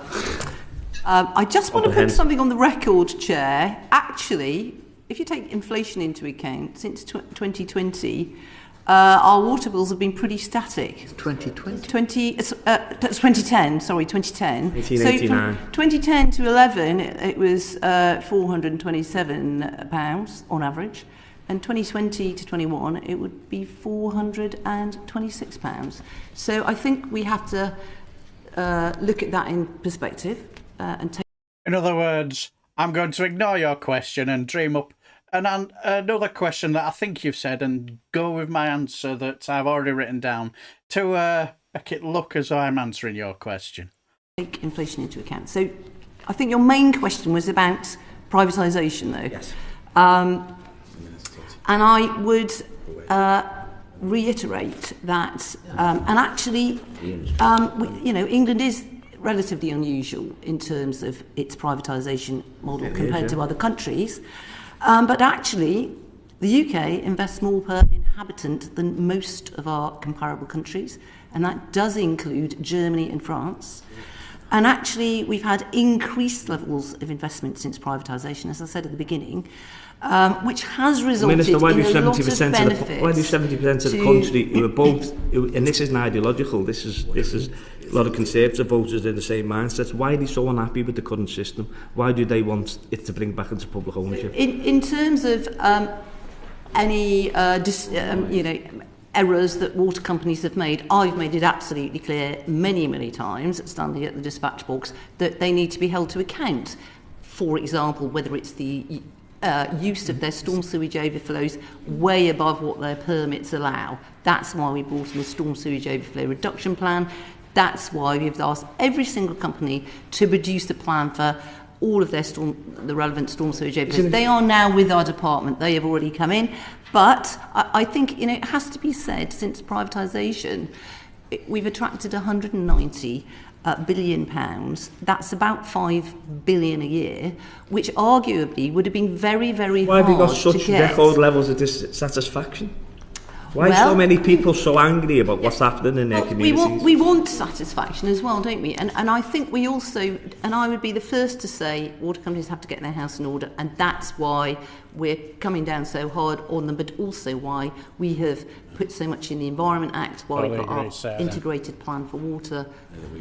I just want to put something on the record, Chair. Actually, if you take inflation into account, since 2020, our water bills have been pretty static. 2020? It's 2010, sorry, 2010. 1989. So from 2010 to 11, it was £427 on average. And 2020 to 21, it would be £426. So I think we have to look at that in perspective. In other words, I'm going to ignore your question and dream up Another question that I think you've said, and go with my answer that I've already written down to make it look as though I'm answering your question. Take inflation into account. So I think your main question was about privatisation, though. Yes. And I would reiterate that, and actually, England is relatively unusual in terms of its privatisation model compared to other countries. But actually, the UK invests more per inhabitant than most of our comparable countries, and that does include Germany and France. And actually, we've had increased levels of investment since privatisation, as I said at the beginning, which has resulted Minister, why in do a lot of 70% benefits. Why do 70% of the country who are both, and this isn't ideological, this is a lot of Conservative voters in the same mindset. Why are they so unhappy with the current system? Why do they want it to bring back into public ownership? In terms of any errors that water companies have made, I've made it absolutely clear many, many times, standing at the dispatch box, that they need to be held to account. For example, whether it's the use of their storm sewage overflows way above what their permits allow. That's why we brought in a storm sewage overflow reduction plan. That's why we've asked every single company to produce a plan for all of the relevant storm sewage overflows. They are now with our department. They have already come in. But I think it has to be said, since privatisation, we've attracted 190 billion pounds. That's about 5 billion a year, which arguably would have been very, very hard to get. Why have you got such record levels of dissatisfaction? Why are so many people so angry about what's happening in their communities? We want satisfaction as well, don't we? And I think we also, and I would be the first to say, water companies have to get their house in order, and that's why we're coming down so hard on them, but also why we have put so much in the Environment Act, why we've got our integrated plan for water,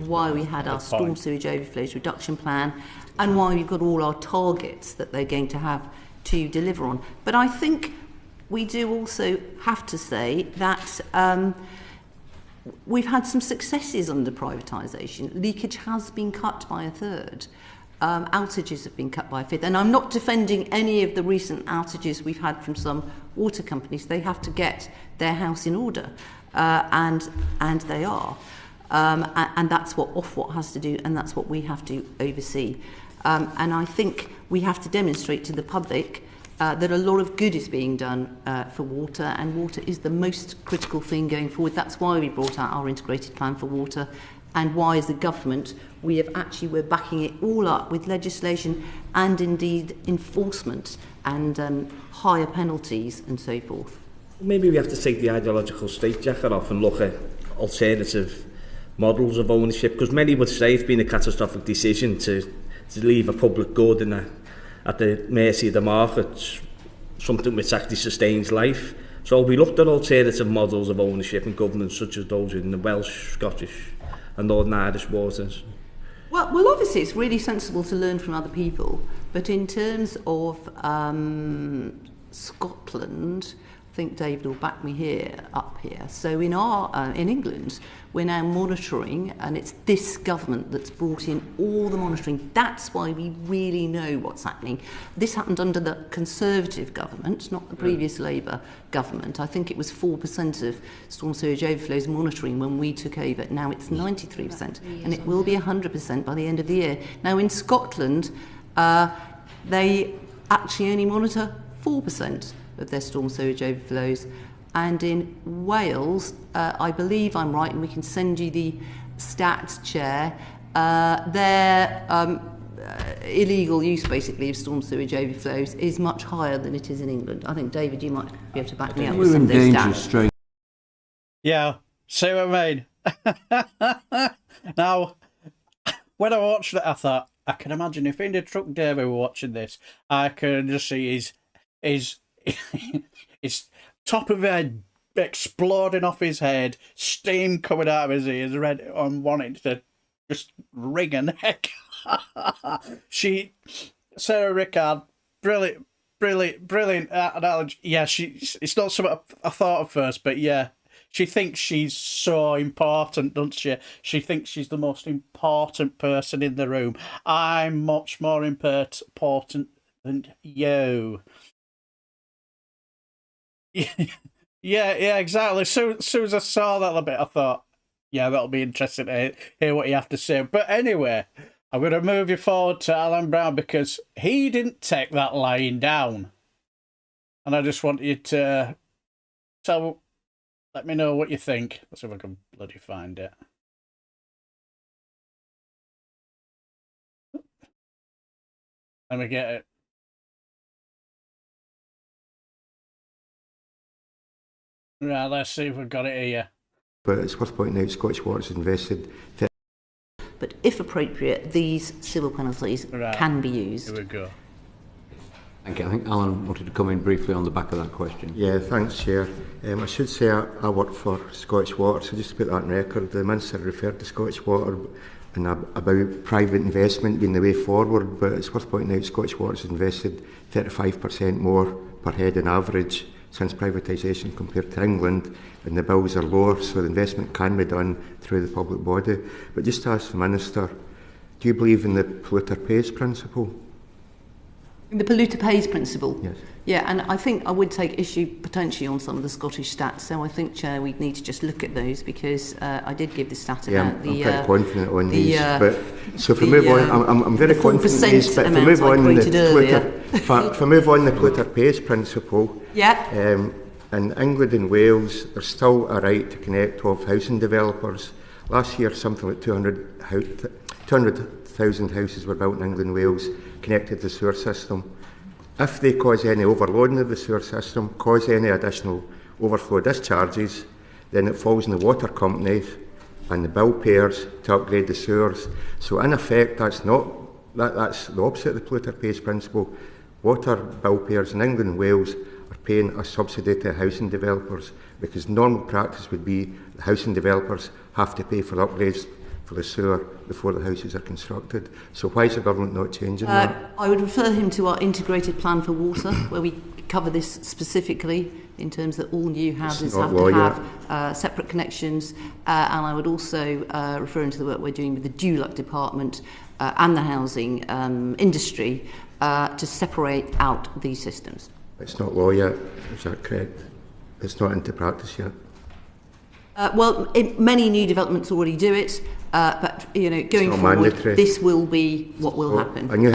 why we had our storm sewage overflows reduction plan, and why we've got all our targets that they're going to have to deliver on. But I think we do also have to say that we've had some successes under privatisation. Leakage has been cut by a third. Outages have been cut by a fifth. And I'm not defending any of the recent outages we've had from some water companies. They have to get their house in order, and they are. And that's what Ofwat has to do, and that's what we have to oversee. And I think we have to demonstrate to the public that a lot of good is being done for water, and water is the most critical thing going forward. That's why we brought out our integrated plan for water, and why, as a government, we're backing it all up with legislation and indeed enforcement and higher penalties and so forth. Maybe we have to take the ideological straitjacket off and look at alternative models of ownership, because many would say it's been a catastrophic decision to leave a public good at the mercy of the market, something which actually sustains life. So we looked at alternative models of ownership and governance, such as those in the Welsh, Scottish and Northern Irish waters. Well, obviously it's really sensible to learn from other people, but in terms of Scotland, I think David will back me up here. So in England, we're now monitoring, and it's this government that's brought in all the monitoring. That's why we really know what's happening. This happened under the Conservative government, not the previous Labour government. I think it was 4% of storm sewage overflows monitoring when we took over. Now it's 93%, and it will be 100% by the end of the year. Now in Scotland, they actually only monitor 4% of their storm sewage overflows, and in Wales, I believe I'm right, and we can send you the stats, Chair, their illegal use basically of storm sewage overflows is much higher than it is in England. I think, David, you might be able to back me up with some of those stats. Yeah, see what I mean? Now, when I watched it, I thought, I can imagine if Indy Truck David were watching this, I can just see his top of his head exploding off his head, steam coming out of his ears, ready and wanting to just wring a neck. Sarah Rickard, brilliant analogy. Yeah, it's not something I thought of first, but yeah, she thinks she's so important, doesn't she? She thinks she's the most important person in the room. I'm much more important than you. Yeah, exactly. So soon as I saw that little bit, I thought, yeah, that'll be interesting to hear what you have to say. But anyway, I'm going to move you forward to Alan Brown because he didn't take that lying down. And I just want you to let me know what you think. Let's see if I can bloody find it. Let me get it. Right, let's see if we've got it here. But it's worth pointing out Scottish Water's invested. But if appropriate, these civil penalties can be used. Here we go. Thank you. I think Alan wanted to come in briefly on the back of that question. Yeah, thanks, Chair. I should say I work for Scottish Water, so just to put that on record, the Minister referred to Scottish Water and about private investment being the way forward, but it's worth pointing out Scottish Water's invested 35% more per head on average since privatisation compared to England, and the bills are lower, so the investment can be done through the public body. But just to ask the Minister, do you believe in the polluter pays principle? The polluter pays principle? Yes. Yeah, and I think I would take issue potentially on some of the Scottish stats, so I think, Chair, we'd need to just look at those because I did give the stat about I'm the... pretty confident on these, but so if we move on, I'm very confident in these, but if we move on the polluter pays principle, in England and Wales, there's still a right to connect of housing developers. Last year, something like 200,000 houses were built in England and Wales connected to the sewer system. If they cause any overloading of the sewer system, cause any additional overflow discharges, then it falls on the water companies and the bill payers to upgrade the sewers. So in effect, that's the opposite of the polluter pays principle. Water bill payers in England and Wales are paying a subsidy to housing developers because normal practice would be the housing developers have to pay for the upgrades for the sewer before the houses are constructed. So why is the government not changing that? I would refer him to our integrated plan for water, where we cover this specifically in terms that all new houses have to have separate connections. And I would also refer him to the work we're doing with the DULUC department and the housing industry to separate out these systems. It's not law yet, is that correct? It's not into practice yet? Many new developments already do it, but going forward, this will be what will happen. A new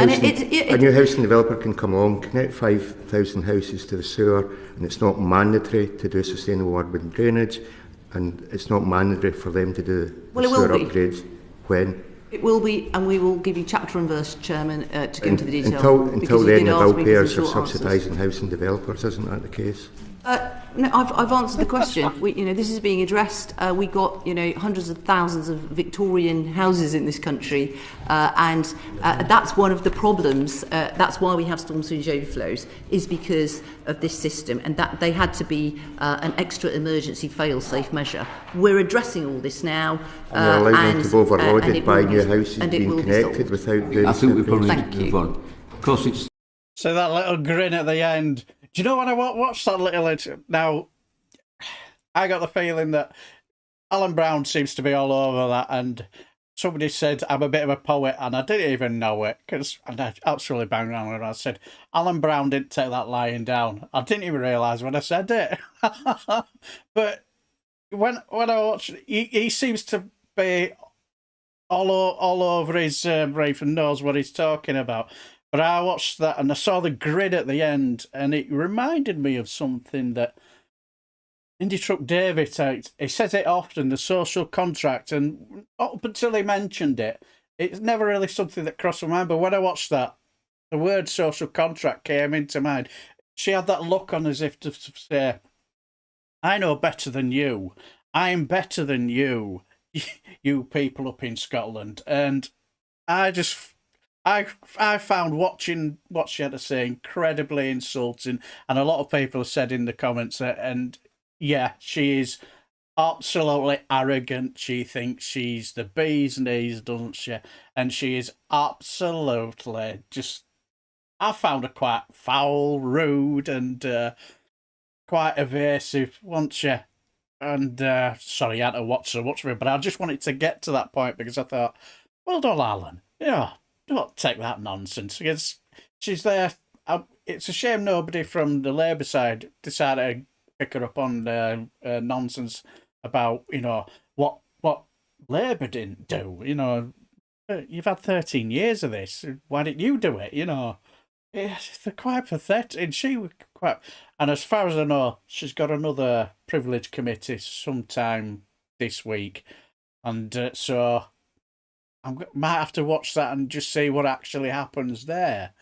housing developer can come along, connect 5,000 houses to the sewer, and it's not mandatory to do sustainable urban drainage, and it's not mandatory for them to do the sewer upgrades. When? It will be, and we will give you chapter and verse, Chairman, to go into the detail. Until then, the bill payers are subsidising housing developers, isn't that the case? No, I've answered the question. This is being addressed. We got hundreds of thousands of Victorian houses in this country, and that's one of the problems. That's why we have storm sewage overflows, is because of this system, and that they had to be an extra emergency fail-safe measure. We're addressing all this now, and we're allowing them to be overloaded by new houses being connected without doing. I think we probably need to move on. Of course, it's. So that little grin at the end. Do you know when I watched that little... Now, I got the feeling that Alan Brown seems to be all over that, and somebody said I'm a bit of a poet, and I didn't even know it, and I absolutely banged around and I said, Alan Brown didn't take that lying down. I didn't even realise when I said it. But when I watched it, he seems to be all over his brief and knows what he's talking about. But I watched that and I saw the grid at the end, and it reminded me of something that Indy Truck David said. He says it often, the social contract, and up until he mentioned it, it's never really something that crossed my mind. But when I watched that, the word social contract came into mind. She had that look on as if to say, I know better than you. I'm better than you, you people up in Scotland. And I found watching what she had to say incredibly insulting, and a lot of people have said in the comments and yeah, she is absolutely arrogant. She thinks she's the bee's knees, doesn't she? And she is absolutely just... I found her quite foul, rude, and quite evasive, wasn't she? And sorry, I had to watch so much of it, but I just wanted to get to that point because I thought, well done, Alan. Yeah. Don't take that nonsense, because she's there. It's a shame nobody from the Labour side decided to pick her up on nonsense about, what Labour didn't do. You've had 13 years of this. Why didn't you do it? They're quite pathetic. And she was quite. And as far as I know, she's got another privilege committee sometime this week, and so might have to watch that and just see what actually happens there.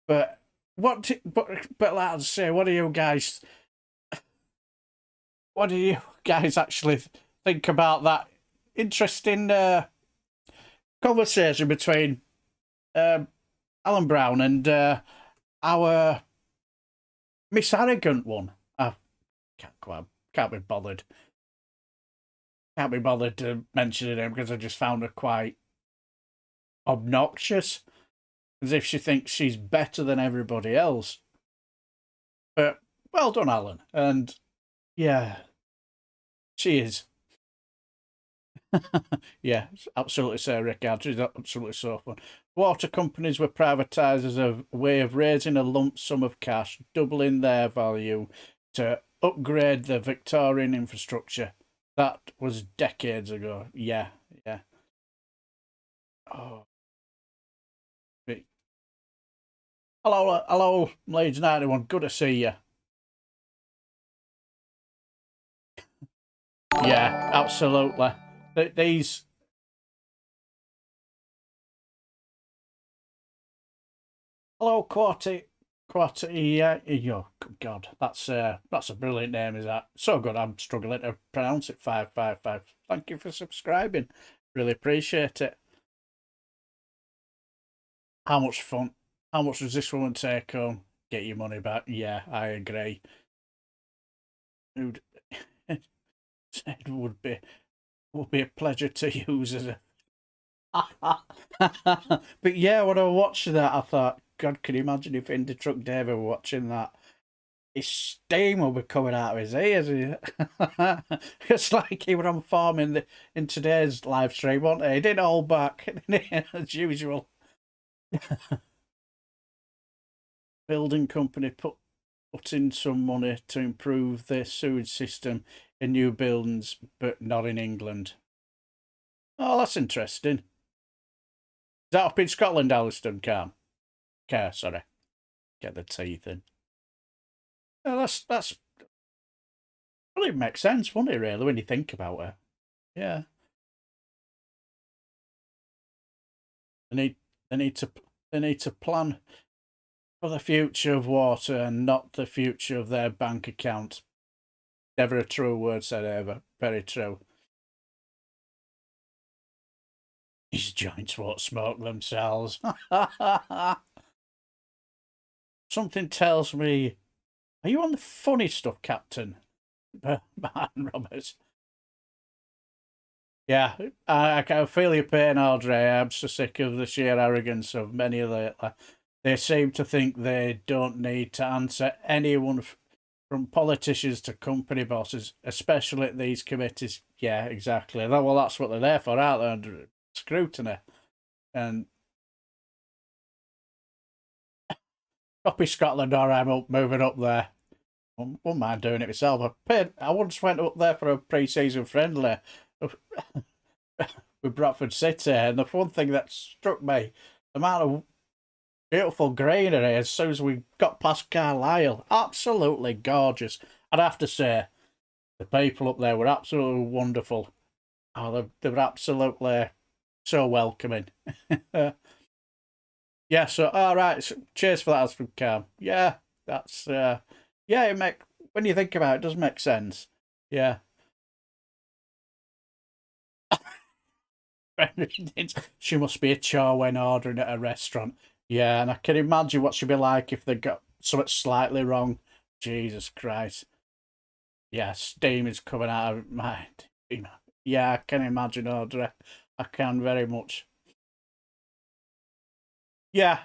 But but like I say, what do you guys actually think about that interesting conversation between Alan Brown and our Miss Arrogant one? I can't be bothered. Can't be bothered to mention him because I just found her quite obnoxious, as if she thinks she's better than everybody else. But well done, Alan. And yeah, she is. Yeah, absolutely, Sir Rickard. She's absolutely so fun. Water companies were privatised as a way of raising a lump sum of cash, doubling their value to upgrade the Victorian infrastructure. That was decades ago. Yeah. Oh. Hello, Leeds 91. Good to see you. Yeah, absolutely. These. Hello, Quarty. Oh, God, that's a brilliant name, is that? So good, I'm struggling to pronounce it. 555. Thank you for subscribing. Really appreciate it. How much fun? How much does this woman take home? Get your money back. Yeah, I agree. It would be a pleasure to use as a. But yeah, when I watched that, I thought, God, can you imagine if Indie Truck David were watching that? His steam will be coming out of his ears. It's like he were on form in today's live stream, wasn't he? He didn't hold back, as usual. Building company put in some money to improve their sewage system in new buildings, but not in England. Oh, that's interesting. Is that up in Scotland, Alliston, sorry. Get the teeth in. Oh, that's. Well, it makes sense, wouldn't it, really, when you think about it? Yeah. They need to plan for the future of water and not the future of their bank account. Never a true word said ever. Very true. These joints won't smoke themselves. Something tells me. Are you on the funny stuff, Captain? Martin Roberts. Yeah, I can feel your pain, Audrey. I'm so sick of the sheer arrogance of many lately. They seem to think they don't need to answer anyone from politicians to company bosses, especially at these committees. Yeah, exactly. Well, that's what they're there for, aren't they? Under scrutiny. And Copy Scotland, all right, I'm moving up there. I wouldn't mind doing it myself. I once went up there for a pre-season friendly with Bradford City, and the one thing that struck me, the amount of beautiful greenery as soon as we got past Carlisle, absolutely gorgeous. I'd have to say, the people up there were absolutely wonderful. Oh, they were absolutely so welcoming. Yeah, so all right, so cheers for that, Alfred Cam. Yeah, that's yeah, when you think about it, it does make sense. Yeah. She must be a chore when ordering at a restaurant. Yeah, and I can imagine what she'd be like if they got something slightly wrong. Jesus Christ. Yeah, steam is coming out of my. Yeah, I can imagine, Audrey. I can very much. Yeah,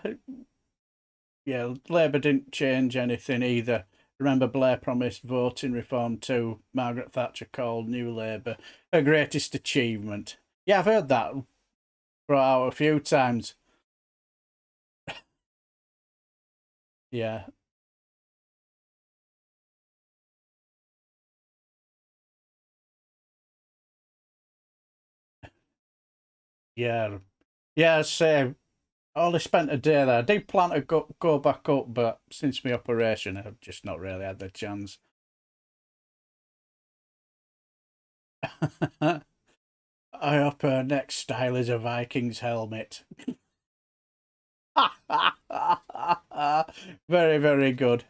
Labour didn't change anything either. Remember, Blair promised voting reform too. Margaret Thatcher called New Labour her greatest achievement. Yeah, I've heard that brought out a few times. Yeah. Yeah. Yeah, same. I only spent a day there. I did plan to go back up, but since my operation, I've just not really had the chance. I hope her next style is a Vikings helmet. Very, very good.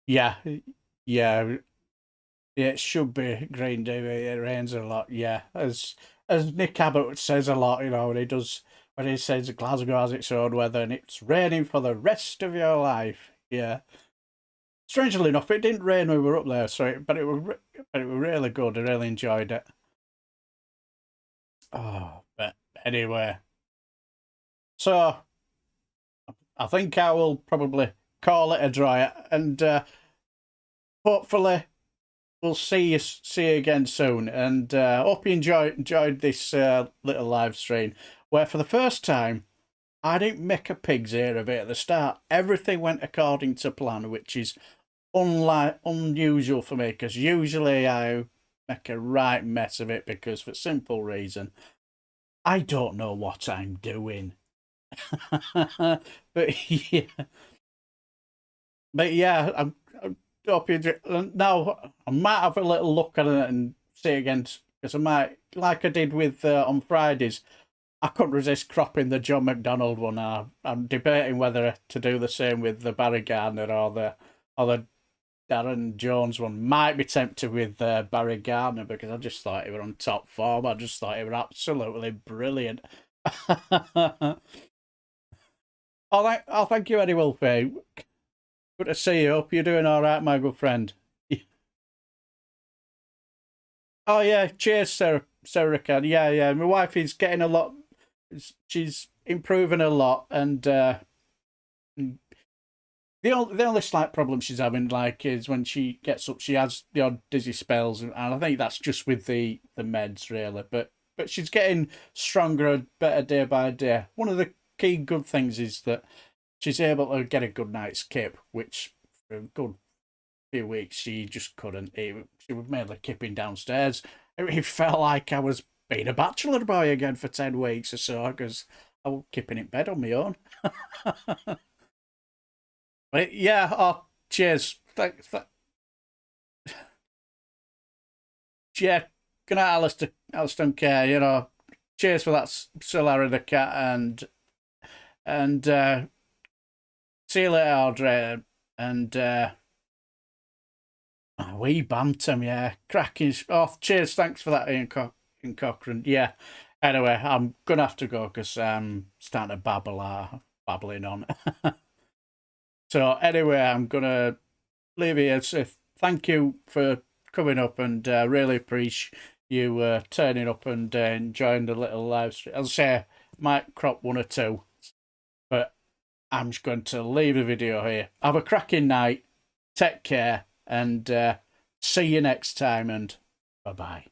Yeah, yeah, yeah. It should be Green Day. It rains a lot. Yeah, as Nick Abbott says a lot, when he says Glasgow has its own weather and it's raining for the rest of your life. Yeah. Strangely enough, it didn't rain when we were up there, but it was really good. I really enjoyed it. Oh, but anyway, so I think I will probably call it a draw, and hopefully we'll see you again soon. And hope you enjoyed this little live stream, where for the first time I didn't make a pig's ear of it at the start. Everything went according to plan, which is unusual for me, because usually I make a right mess of it, because for simple reason, I don't know what I'm doing. but yeah, I hope you now. I might have a little look at it and see again, because I might, like I did with on Fridays, I couldn't resist cropping the John McDonald one. I'm debating whether to do the same with the Barry Gardner or the Darren Jones one. Might be tempted with Barry Gardner, because I just thought he was on top form. I just thought he was absolutely brilliant. I'll thank you, Eddie Wolfe. Good to see you. Hope you're doing all right, my good friend. Oh yeah, cheers, Sarah Can. Yeah. My wife is getting a lot. She's improving a lot, and the only slight problem she's having, is when she gets up, she has the odd dizzy spells, and I think that's just with the meds, really. But she's getting stronger and better day by day. One of the key good things is that she's able to get a good night's kip, which for a good few weeks she just couldn't. She was mainly kipping downstairs. It felt like I was being a bachelor boy again for 10 weeks or so, because I was kipping in bed on my own. But yeah, cheers. Yeah, good night, Alistair. Alistair and Care, cheers for that, Sir Larry the Cat, and see you later, Audrey, and wee Bantam, yeah, cracking. Oh, cheers, thanks for that, Ian Cochrane. Yeah, anyway, I'm gonna have to go, because I'm starting to babbling on. So anyway, I'm gonna leave here. So thank you for coming up, and really appreciate you turning up and enjoying the little live stream. As I say, might crop one or two, but I'm just going to leave the video here. Have a cracking night. Take care, and see you next time, and bye-bye.